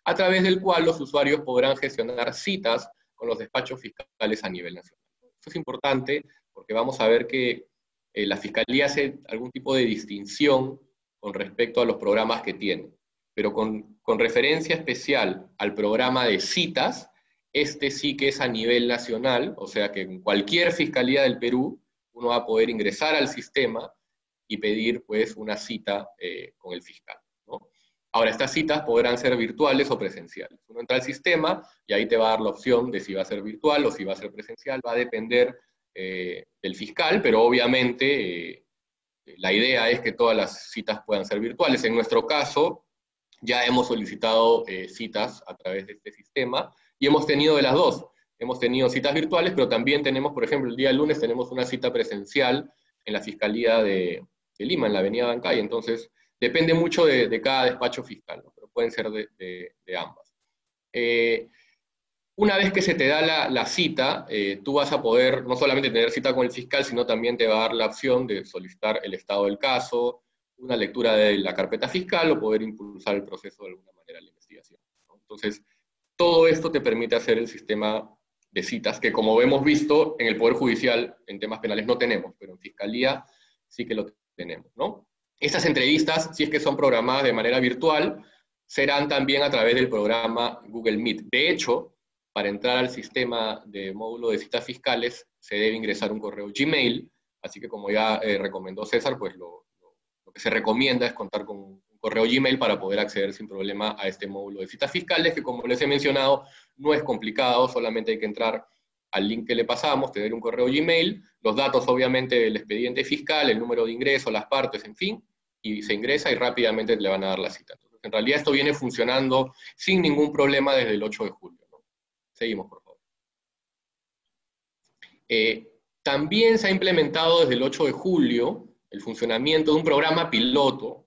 a través del cual los usuarios podrán gestionar citas con los despachos fiscales a nivel nacional. Esto es importante porque vamos a ver que la Fiscalía hace algún tipo de distinción con respecto a los programas que tiene, pero con referencia especial al programa de citas, este sí que es a nivel nacional, o sea que en cualquier Fiscalía del Perú uno va a poder ingresar al sistema y pedir pues una cita con el fiscal, ¿no? Ahora, estas citas podrán ser virtuales o presenciales. Uno entra al sistema y ahí te va a dar la opción de si va a ser virtual o si va a ser presencial, va a depender del fiscal, pero obviamente la idea es que todas las citas puedan ser virtuales. En nuestro caso, ya hemos solicitado citas a través de este sistema y hemos tenido de las dos. Hemos tenido citas virtuales, pero también tenemos, por ejemplo, el día lunes tenemos una cita presencial en la Fiscalía de Lima, en la Avenida Bancay. Entonces, depende mucho de cada despacho fiscal, ¿no? Pero pueden ser de ambas. Una vez que se te da la cita, tú vas a poder no solamente tener cita con el fiscal, sino también te va a dar la opción de solicitar el estado del caso, una lectura de la carpeta fiscal o poder impulsar el proceso de alguna manera de la investigación, ¿no? Entonces, todo esto te permite hacer el sistema de citas, que como hemos visto en el Poder Judicial, en temas penales no tenemos, pero en Fiscalía sí que lo tenemos, ¿no? Estas entrevistas, si es que son programadas de manera virtual, serán también a través del programa Google Meet. De hecho, para entrar al sistema de módulo de citas fiscales, se debe ingresar un correo Gmail, así que como ya recomendó César, pues lo que se recomienda es contar con un correo Gmail para poder acceder sin problema a este módulo de citas fiscales, que como les he mencionado, no es complicado, solamente hay que entrar al link que le pasamos, tener un correo Gmail, los datos obviamente del expediente fiscal, el número de ingreso, las partes, en fin, y se ingresa y rápidamente le van a dar la cita. Entonces, en realidad esto viene funcionando sin ningún problema desde el 8 de julio, ¿no? Seguimos, por favor. También se ha implementado desde el 8 de julio el funcionamiento de un programa piloto,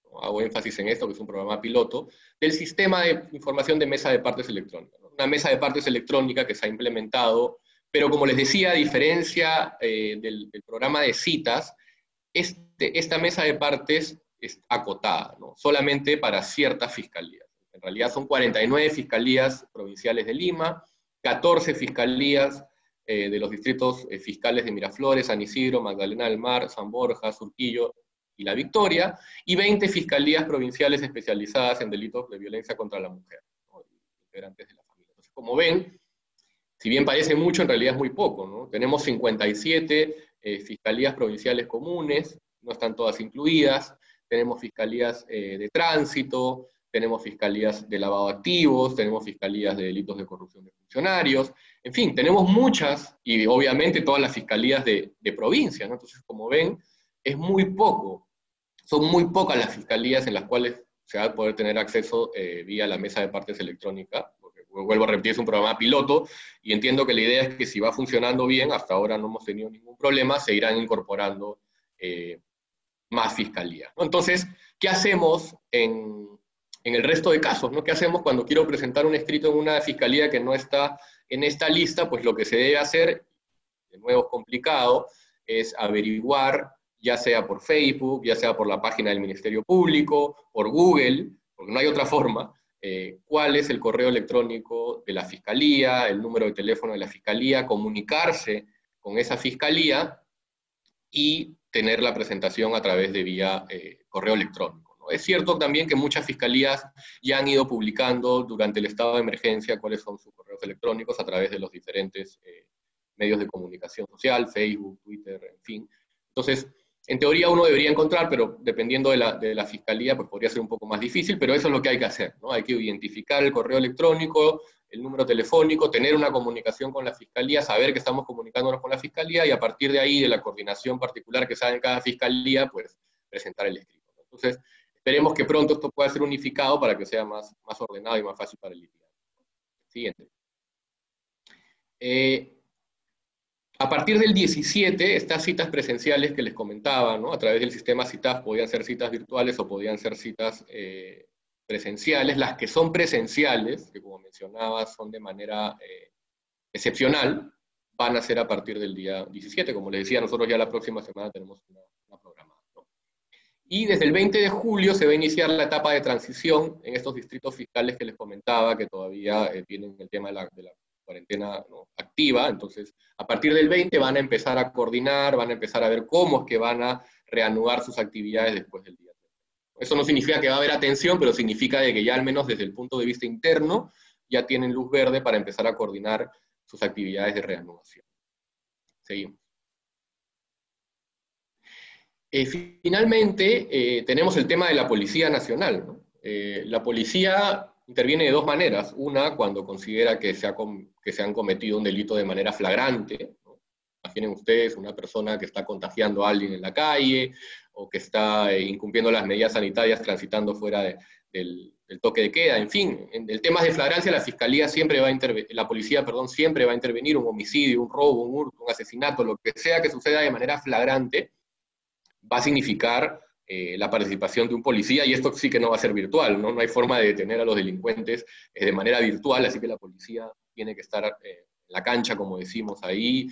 ¿no? Hago énfasis en esto, que es un programa piloto, del sistema de información de mesa de partes electrónica, ¿no? Una mesa de partes electrónica que se ha implementado, pero como les decía, a diferencia del programa de citas, esta mesa de partes es acotada, ¿no? Solamente para ciertas fiscalías. En realidad son 49 fiscalías provinciales de Lima, 14 fiscalías de los distritos fiscales de Miraflores, San Isidro, Magdalena del Mar, San Borja, Surquillo y La Victoria, y 20 fiscalías provinciales especializadas en delitos de violencia contra la mujer, ¿no? Integrantes de la familia. Entonces, como ven, si bien parece mucho, en realidad es muy poco, ¿no? Tenemos 57 fiscalías provinciales comunes, no están todas incluidas, tenemos fiscalías de tránsito, tenemos fiscalías de lavado de activos, tenemos fiscalías de delitos de corrupción de funcionarios, en fin, tenemos muchas, y obviamente todas las fiscalías de provincia, ¿no? Entonces, como ven, es muy poco, son muy pocas las fiscalías en las cuales se va a poder tener acceso vía la mesa de partes electrónica, porque vuelvo a repetir, es un programa piloto, y entiendo que la idea es que si va funcionando bien, hasta ahora no hemos tenido ningún problema, se irán incorporando más fiscalías, ¿no? Entonces, ¿qué hacemos en el resto de casos, ¿no? ¿Qué hacemos cuando quiero presentar un escrito en una fiscalía que no está en esta lista? Pues lo que se debe hacer, de nuevo es complicado, es averiguar, ya sea por Facebook, ya sea por la página del Ministerio Público, por Google, porque no hay otra forma, cuál es el correo electrónico de la fiscalía, el número de teléfono de la fiscalía, comunicarse con esa fiscalía y tener la presentación a través de vía correo electrónico, ¿no? Es cierto también que muchas fiscalías ya han ido publicando durante el estado de emergencia cuáles son sus correos electrónicos a través de los diferentes medios de comunicación social, Facebook, Twitter, en fin. Entonces, en teoría uno debería encontrar, pero dependiendo de la fiscalía, pues podría ser un poco más difícil, pero eso es lo que hay que hacer, ¿no? Hay que identificar el correo electrónico, el número telefónico, tener una comunicación con la fiscalía, saber que estamos comunicándonos con la fiscalía, y a partir de ahí, de la coordinación particular que sabe en cada fiscalía, pues presentar el escrito, ¿no? Entonces, esperemos que pronto esto pueda ser unificado para que sea más ordenado y más fácil para el litigante. Siguiente. A partir del 17, estas citas presenciales que les comentaba, ¿no? A través del sistema CITAF podían ser citas virtuales o podían ser citas presenciales. Las que son presenciales, que como mencionaba son de manera excepcional, van a ser a partir del día 17. Como les decía, nosotros ya la próxima semana tenemos una programada, ¿no? Y desde el 20 de julio se va a iniciar la etapa de transición en estos distritos fiscales que les comentaba, que todavía tienen el tema de la cuarentena, ¿no?, activa. Entonces, a partir del 20 van a empezar a coordinar, van a empezar a ver cómo es que van a reanudar sus actividades después del día 30. Eso no significa que va a haber atención, pero significa de que ya al menos desde el punto de vista interno ya tienen luz verde para empezar a coordinar sus actividades de reanudación. Seguimos. Finalmente, tenemos el tema de la Policía Nacional, ¿no? La policía interviene de dos maneras. Una, cuando considera que se han cometido un delito de manera flagrante, ¿no? Imaginen ustedes una persona que está contagiando a alguien en la calle, o que está incumpliendo las medidas sanitarias transitando fuera del toque de queda. En fin, en el tema de flagrancia, la fiscalía siempre va a intervenir, la policía, perdón, siempre va a intervenir. Un homicidio, un robo, un hurto, un asesinato, lo que sea que suceda de manera flagrante, va a significar la participación de un policía, y esto sí que no va a ser virtual, ¿no? No hay forma de detener a los delincuentes de manera virtual, así que la policía tiene que estar en la cancha, como decimos ahí,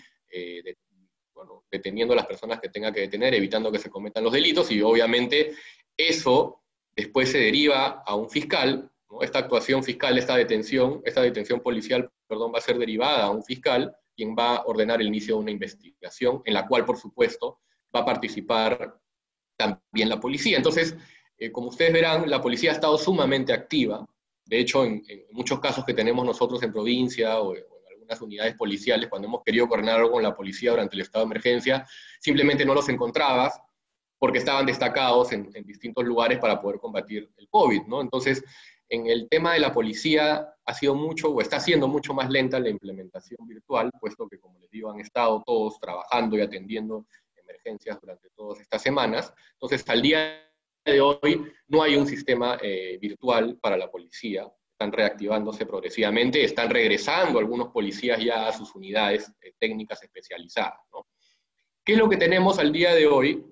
deteniendo a las personas que tenga que detener, evitando que se cometan los delitos, y obviamente eso después se deriva a un fiscal, ¿no? Esta actuación fiscal, esta detención policial, perdón, va a ser derivada a un fiscal, quien va a ordenar el inicio de una investigación, en la cual, por supuesto, va a participar también la policía. Entonces, como ustedes verán, la policía ha estado sumamente activa. De hecho, en muchos casos que tenemos nosotros en provincia o en algunas unidades policiales, cuando hemos querido coordinar algo con la policía durante el estado de emergencia, simplemente no los encontrabas porque estaban destacados en distintos lugares para poder combatir el COVID, ¿no? Entonces, en el tema de la policía ha sido mucho, o está siendo mucho más lenta la implementación virtual, puesto que, como les digo, han estado todos trabajando y atendiendo emergencias durante todas estas semanas. Entonces, al día de hoy no hay un sistema virtual para la policía. Están reactivándose progresivamente, están regresando algunos policías ya a sus unidades técnicas especializadas, ¿no? ¿Qué es lo que tenemos al día de hoy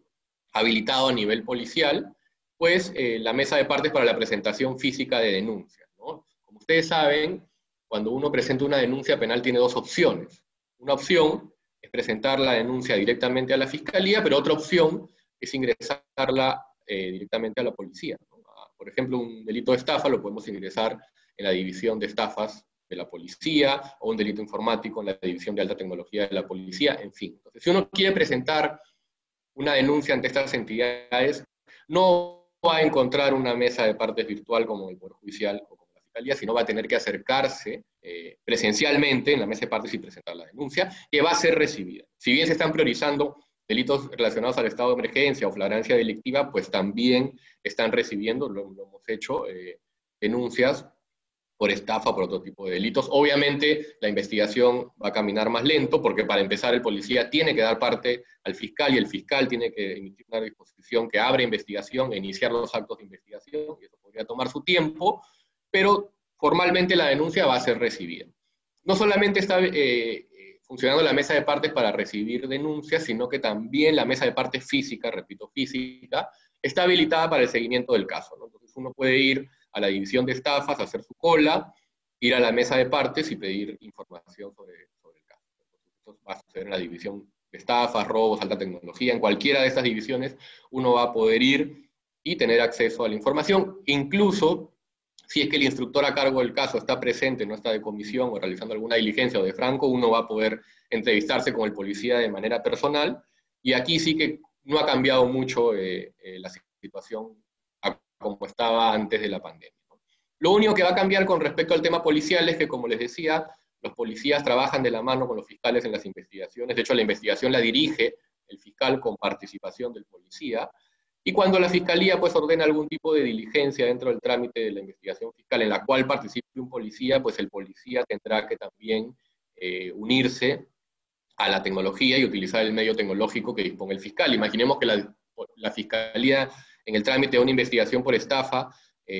habilitado a nivel policial? Pues la mesa de partes para la presentación física de denuncias, ¿no? Como ustedes saben, cuando uno presenta una denuncia penal tiene dos opciones. Una opción es presentar la denuncia directamente a la fiscalía, pero otra opción es ingresarla directamente a la policía, ¿no? Por ejemplo, un delito de estafa lo podemos ingresar en la división de estafas de la policía, o un delito informático en la división de alta tecnología de la policía, en fin. Entonces, si uno quiere presentar una denuncia ante estas entidades, no va a encontrar una mesa de partes virtual como el Poder Judicial o como la Fiscalía, sino va a tener que acercarse presencialmente en la mesa de partes y presentar la denuncia, que va a ser recibida. Si bien se están priorizando delitos relacionados al estado de emergencia o flagrancia delictiva, pues también están recibiendo, lo hemos hecho, denuncias por estafa, por otro tipo de delitos. Obviamente la investigación va a caminar más lento, porque para empezar el policía tiene que dar parte al fiscal, y el fiscal tiene que emitir una disposición que abre investigación e iniciar los actos de investigación, y eso podría tomar su tiempo, pero formalmente la denuncia va a ser recibida. No solamente está funcionando la mesa de partes para recibir denuncias, sino que también la mesa de partes física, repito, física, está habilitada para el seguimiento del caso, ¿no? Entonces uno puede ir a la división de estafas, hacer su cola, ir a la mesa de partes y pedir información sobre el caso. Entonces, esto va a suceder en la división de estafas, robos, alta tecnología. En cualquiera de estas divisiones uno va a poder ir y tener acceso a la información. Incluso, si es que el instructor a cargo del caso está presente, no está de comisión o realizando alguna diligencia o de franco, uno va a poder entrevistarse con el policía de manera personal. Y aquí sí que no ha cambiado mucho la situación como estaba antes de la pandemia, ¿no? Lo único que va a cambiar con respecto al tema policial es que, como les decía, los policías trabajan de la mano con los fiscales en las investigaciones. De hecho, la investigación la dirige el fiscal con participación del policía, y cuando la fiscalía pues ordena algún tipo de diligencia dentro del trámite de la investigación fiscal en la cual participe un policía, pues el policía tendrá que también unirse a la tecnología y utilizar el medio tecnológico que dispone el fiscal. Imaginemos que la fiscalía en el trámite de una investigación por estafa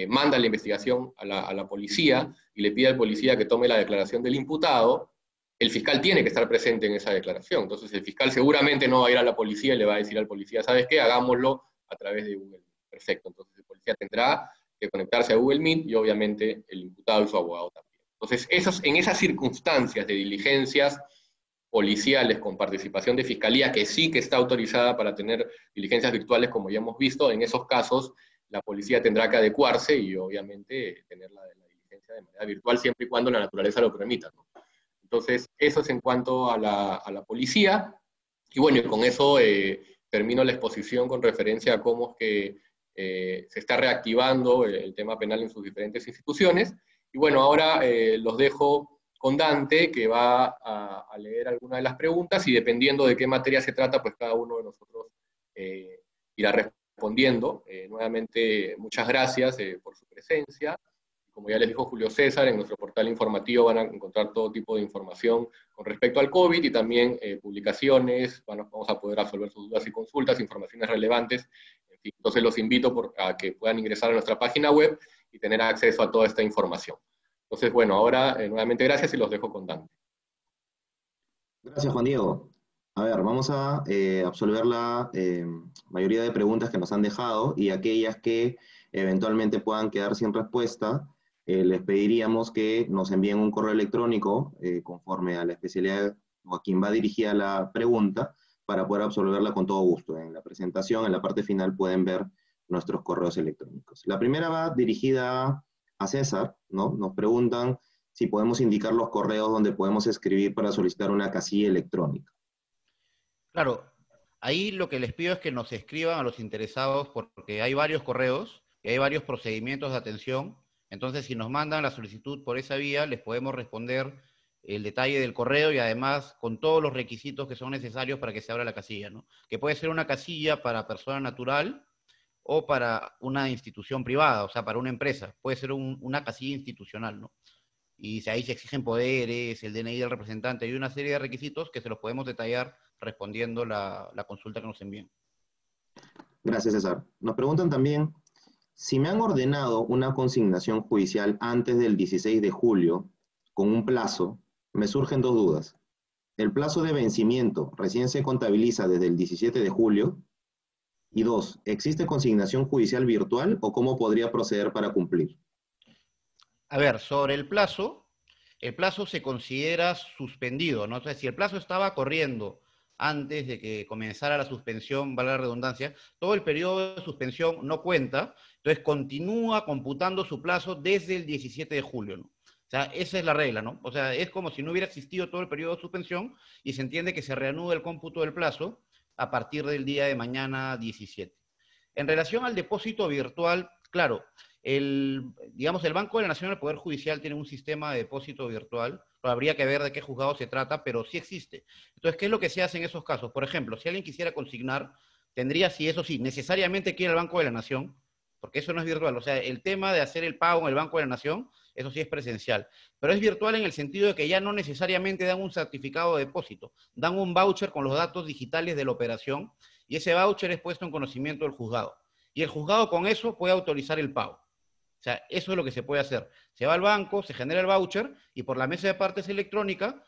manda la investigación a la policía y le pide al policía que tome la declaración del imputado. El fiscal tiene que estar presente en esa declaración. Entonces el fiscal seguramente no va a ir a la policía y le va a decir al policía, ¿sabes qué? Hagámoslo a través de Google Meet. Perfecto. Entonces el policía tendrá que conectarse a Google Meet y obviamente el imputado y su abogado también. Entonces en esas circunstancias de diligencias policiales con participación de fiscalía, que sí que está autorizada para tener diligencias virtuales, como ya hemos visto, en esos casos la policía tendrá que adecuarse y obviamente tener la diligencia de manera virtual, siempre y cuando la naturaleza lo permita, ¿no? Entonces, eso es en cuanto a la policía. Y bueno, y con eso termino la exposición con referencia a cómo es que se está reactivando el tema penal en sus diferentes instituciones. Y bueno, ahora los dejo con Dante, que va a leer algunas de las preguntas, y dependiendo de qué materia se trata, pues cada uno de nosotros irá respondiendo. Nuevamente, muchas gracias por su presencia. Como ya les dijo Julio César, en nuestro portal informativo van a encontrar todo tipo de información con respecto al COVID y también publicaciones, vamos a poder resolver sus dudas y consultas, informaciones relevantes. En fin, entonces los invito a que puedan ingresar a nuestra página web y tener acceso a toda esta información. Entonces, bueno, ahora nuevamente gracias y los dejo con Dante. Gracias, Juan Diego. A ver, vamos a absolver la mayoría de preguntas que nos han dejado y aquellas que eventualmente puedan quedar sin respuesta, les pediríamos que nos envíen un correo electrónico conforme a la especialidad o a quien va dirigida la pregunta para poder absolverla con todo gusto. En la presentación, en la parte final, pueden ver nuestros correos electrónicos. La primera va dirigida a César, ¿no? Nos preguntan si podemos indicar los correos donde podemos escribir para solicitar una casilla electrónica. Claro, ahí lo que les pido es que nos escriban a los interesados porque hay varios correos y hay varios procedimientos de atención. Entonces, si nos mandan la solicitud por esa vía, les podemos responder el detalle del correo y además con todos los requisitos que son necesarios para que se abra la casilla, ¿no? Que puede ser una casilla para persona natural o para una institución privada, o sea, para una empresa. Puede ser una casilla institucional, ¿no? Y ahí se exigen poderes, el DNI del representante, hay una serie de requisitos que se los podemos detallar respondiendo la consulta que nos envíen. Gracias, César. Nos preguntan también, si me han ordenado una consignación judicial antes del 16 de julio, con un plazo, me surgen dos dudas. ¿El plazo de vencimiento recién se contabiliza desde el 17 de julio? Y dos, ¿existe consignación judicial virtual o cómo podría proceder para cumplir? A ver, sobre el plazo se considera suspendido, ¿no? Entonces, si el plazo estaba corriendo antes de que comenzara la suspensión, valga la redundancia, todo el periodo de suspensión no cuenta, entonces continúa computando su plazo desde el 17 de julio, ¿no? O sea, esa es la regla, ¿no? O sea, es como si no hubiera existido todo el periodo de suspensión y se entiende que se reanuda el cómputo del plazo a partir del día de mañana 17. En relación al depósito virtual, claro, digamos, el Banco de la Nación, el Poder Judicial, tiene un sistema de depósito virtual. Habría que ver de qué juzgado se trata, pero sí existe. Entonces, ¿qué es lo que se hace en esos casos? Por ejemplo, si alguien quisiera consignar, tendría, sí, eso sí, necesariamente que ir al Banco de la Nación, porque eso no es virtual. O sea, el tema de hacer el pago en el Banco de la Nación, eso sí es presencial. Pero es virtual en el sentido de que ya no necesariamente dan un certificado de depósito, dan un voucher con los datos digitales de la operación, y ese voucher es puesto en conocimiento del juzgado. Y el juzgado con eso puede autorizar el pago. O sea, eso es lo que se puede hacer. Se va al banco, se genera el voucher y por la mesa de partes electrónica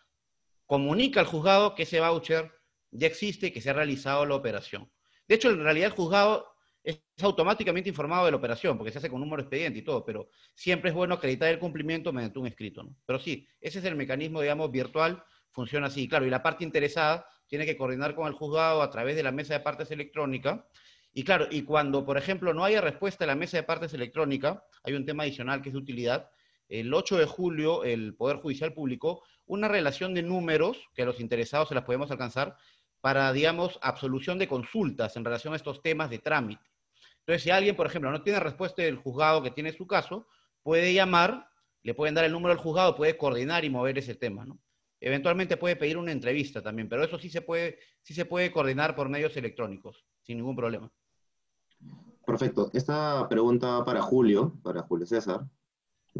comunica al juzgado que ese voucher ya existe y que se ha realizado la operación. De hecho, en realidad el juzgado es automáticamente informado de la operación porque se hace con número de expediente y todo, pero siempre es bueno acreditar el cumplimiento mediante un escrito, ¿no? Pero sí, ese es el mecanismo, digamos, virtual, funciona así. Claro, y la parte interesada tiene que coordinar con el juzgado a través de la mesa de partes electrónica. Y claro, y cuando, por ejemplo, no haya respuesta a la mesa de partes electrónica, hay un tema adicional que es de utilidad. El 8 de julio el Poder Judicial publicó una relación de números que a los interesados se las podemos alcanzar para, digamos, absolución de consultas en relación a estos temas de trámite. Entonces, si alguien, por ejemplo, no tiene respuesta del juzgado que tiene su caso, puede llamar, le pueden dar el número del juzgado, puede coordinar y mover ese tema, ¿no? eventualmente puede pedir una entrevista también, pero eso sí se puede coordinar por medios electrónicos, sin ningún problema. Perfecto. Esta pregunta para Julio César,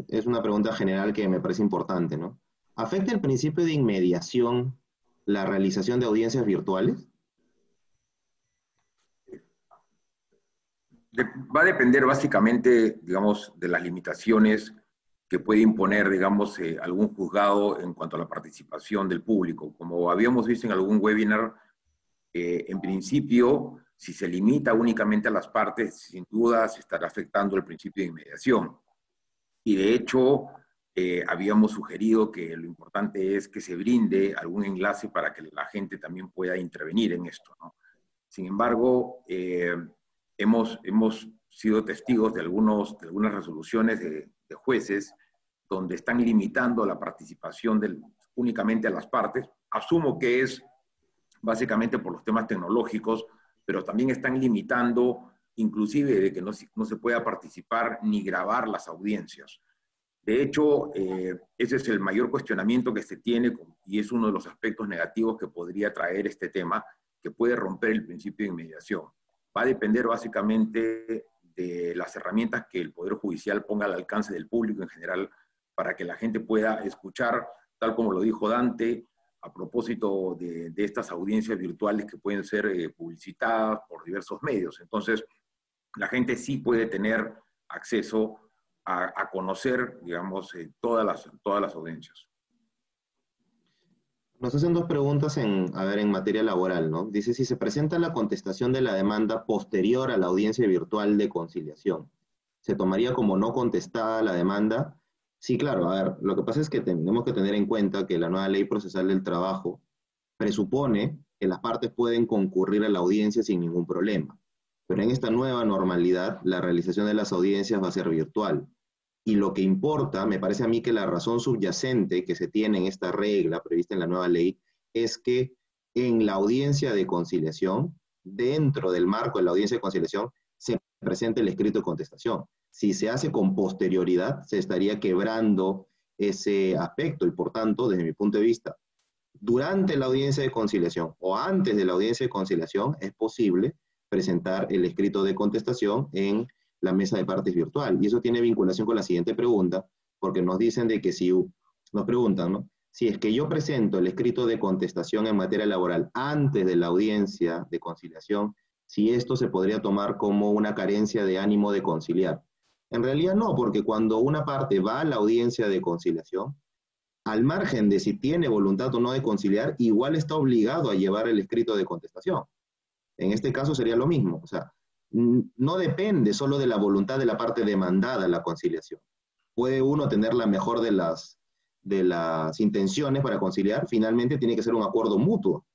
es una pregunta general que me parece importante, ¿no? ¿Afecta el principio de inmediación la realización de audiencias virtuales? Va a depender básicamente, digamos, de las limitaciones que puede imponer, digamos, algún juzgado en cuanto a la participación del público. Como habíamos visto en algún webinar, en principio, si se limita únicamente a las partes, sin duda se estará afectando el principio de inmediación. Y de hecho, habíamos sugerido que lo importante es que se brinde algún enlace para que la gente también pueda intervenir en esto, ¿no? Sin embargo, hemos sido testigos de algunas resoluciones de jueces donde están limitando la participación únicamente a las partes. Asumo que es básicamente por los temas tecnológicos, pero también están limitando inclusive de que no se pueda participar ni grabar las audiencias. De hecho, ese es el mayor cuestionamiento que se tiene y es uno de los aspectos negativos que podría traer este tema, que puede romper el principio de inmediación. Va a depender básicamente de las herramientas que el Poder Judicial ponga al alcance del público en general para que la gente pueda escuchar, tal como lo dijo Dante, a propósito de estas audiencias virtuales que pueden ser publicitadas por diversos medios. Entonces, la gente sí puede tener acceso a conocer, digamos, todas las audiencias. Nos hacen dos preguntas en materia laboral, ¿no? Dice, si se presenta la contestación de la demanda posterior a la audiencia virtual de conciliación, ¿se tomaría como no contestada la demanda? Sí, claro, a ver, lo que pasa es que tenemos que tener en cuenta que la nueva Ley Procesal del Trabajo presupone que las partes pueden concurrir a la audiencia sin ningún problema. Pero en esta nueva normalidad, la realización de las audiencias va a ser virtual. Y lo que importa, me parece a mí que la razón subyacente que se tiene en esta regla prevista en la nueva ley es que en la audiencia de conciliación, dentro del marco de la audiencia de conciliación, se presente el escrito de contestación. Si se hace con posterioridad, se estaría quebrando ese aspecto y por tanto, desde mi punto de vista, durante la audiencia de conciliación o antes de la audiencia de conciliación es posible presentar el escrito de contestación en la mesa de partes virtual. Y eso tiene vinculación con la siguiente pregunta, porque nos dicen de que si, nos preguntan, ¿no? Si es que yo presento el escrito de contestación en materia laboral antes de la audiencia de conciliación, si esto se podría tomar como una carencia de ánimo de conciliar. En realidad no, porque cuando una parte va a la audiencia de conciliación, al margen de si tiene voluntad o no de conciliar, igual está obligado a llevar el escrito de contestación. En este caso sería lo mismo, o sea, no depende solo de la voluntad de la parte demandada la conciliación. Puede uno tener la mejor de las intenciones para conciliar, finalmente tiene que ser un acuerdo mutuo.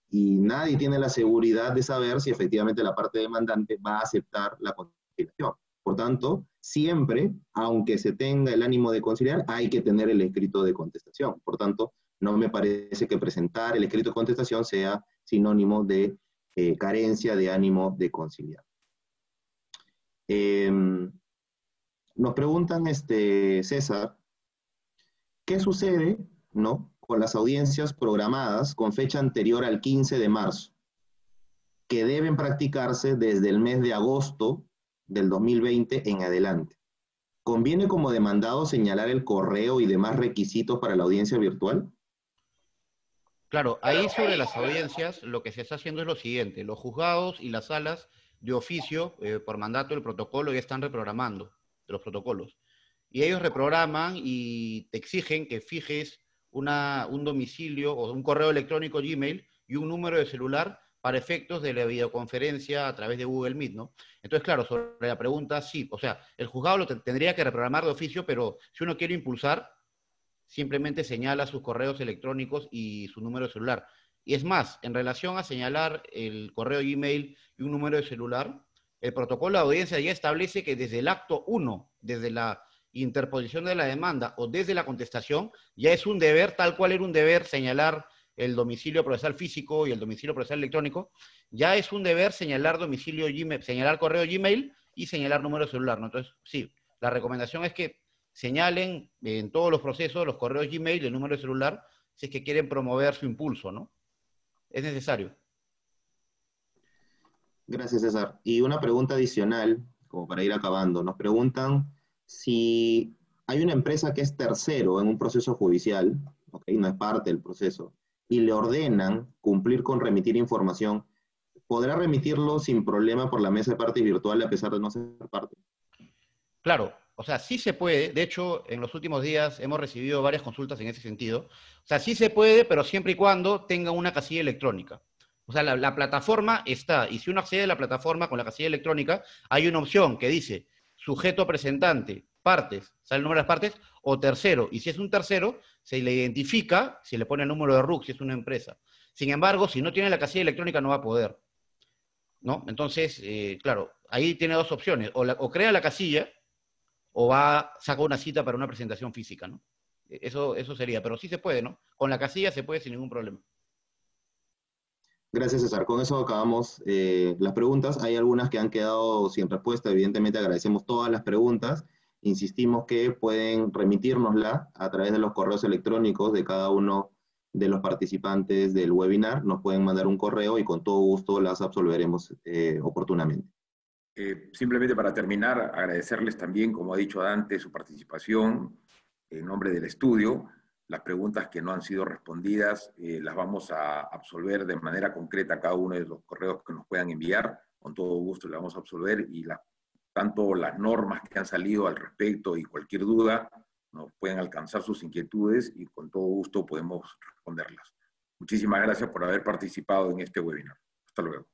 Y nadie tiene la seguridad de saber si efectivamente la parte demandante va a aceptar la conciliación. Por tanto, siempre, aunque se tenga el ánimo de conciliar, hay que tener el escrito de contestación. Por tanto, no me parece que presentar el escrito de contestación sea sinónimo de carencia de ánimo de conciliar. Nos preguntan, César, ¿qué sucede, ¿no?, con las audiencias programadas con fecha anterior al 15 de marzo, que deben practicarse desde el mes de agosto del 2020 en adelante? ¿Conviene como demandado señalar el correo y demás requisitos para la audiencia virtual? Claro, ahí sobre las audiencias lo que se está haciendo es lo siguiente: los juzgados y las salas de oficio, por mandato del protocolo, ya están reprogramando los protocolos. Y ellos reprograman y te exigen que fijes un domicilio o un correo electrónico Gmail y un número de celular para efectos de la videoconferencia a través de Google Meet, ¿no? Entonces, claro, sobre la pregunta, sí, o sea, el juzgado lo tendría que reprogramar de oficio, pero si uno quiere impulsar, simplemente señala sus correos electrónicos y su número de celular. Y es más, en relación a señalar el correo Gmail y un número de celular, el protocolo de audiencia ya establece que desde el acto 1, desde la interposición de la demanda o desde la contestación, ya es un deber, tal cual era un deber señalar el domicilio procesal físico y el domicilio procesal electrónico, ya es un deber señalar domicilio Gmail, señalar correo Gmail y señalar número de celular, ¿no? Entonces, sí, la recomendación es que señalen en todos los procesos los correos Gmail y el número de celular si es que quieren promover su impulso, ¿no? Es necesario. Gracias, César. Y una pregunta adicional, como para ir acabando. Nos preguntan si hay una empresa que es tercero en un proceso judicial, ¿ok? No es parte del proceso, y le ordenan cumplir con remitir información, ¿podrá remitirlo sin problema por la mesa de partes virtual a pesar de no ser parte? Claro, o sea, sí se puede. De hecho, en los últimos días hemos recibido varias consultas en ese sentido. O sea, sí se puede, pero siempre y cuando tenga una casilla electrónica. O sea, la plataforma está, y si uno accede a la plataforma con la casilla electrónica, hay una opción que dice sujeto presentante, partes, sale el número de las partes, o tercero. Y si es un tercero, se le identifica, se le pone el número de RUC si es una empresa. Sin embargo, si no tiene la casilla electrónica, no va a poder, ¿no? Entonces, claro, ahí tiene dos opciones. O crea la casilla, o saca una cita para una presentación física, ¿no? Eso sería, pero sí se puede, ¿no? Con la casilla se puede sin ningún problema. Gracias, César. Con eso acabamos las preguntas. Hay algunas que han quedado sin respuesta. Evidentemente agradecemos todas las preguntas. Insistimos que pueden remitírnosla a través de los correos electrónicos de cada uno de los participantes del webinar. Nos pueden mandar un correo y con todo gusto las absolveremos oportunamente. Simplemente para terminar, agradecerles también, como ha dicho Dante, su participación en nombre del estudio. Las preguntas que no han sido respondidas las vamos a absolver de manera concreta a cada uno de los correos que nos puedan enviar. Con todo gusto le vamos a absolver y tanto las normas que han salido al respecto y cualquier duda nos pueden alcanzar sus inquietudes y con todo gusto podemos responderlas. Muchísimas gracias por haber participado en este webinar. Hasta luego.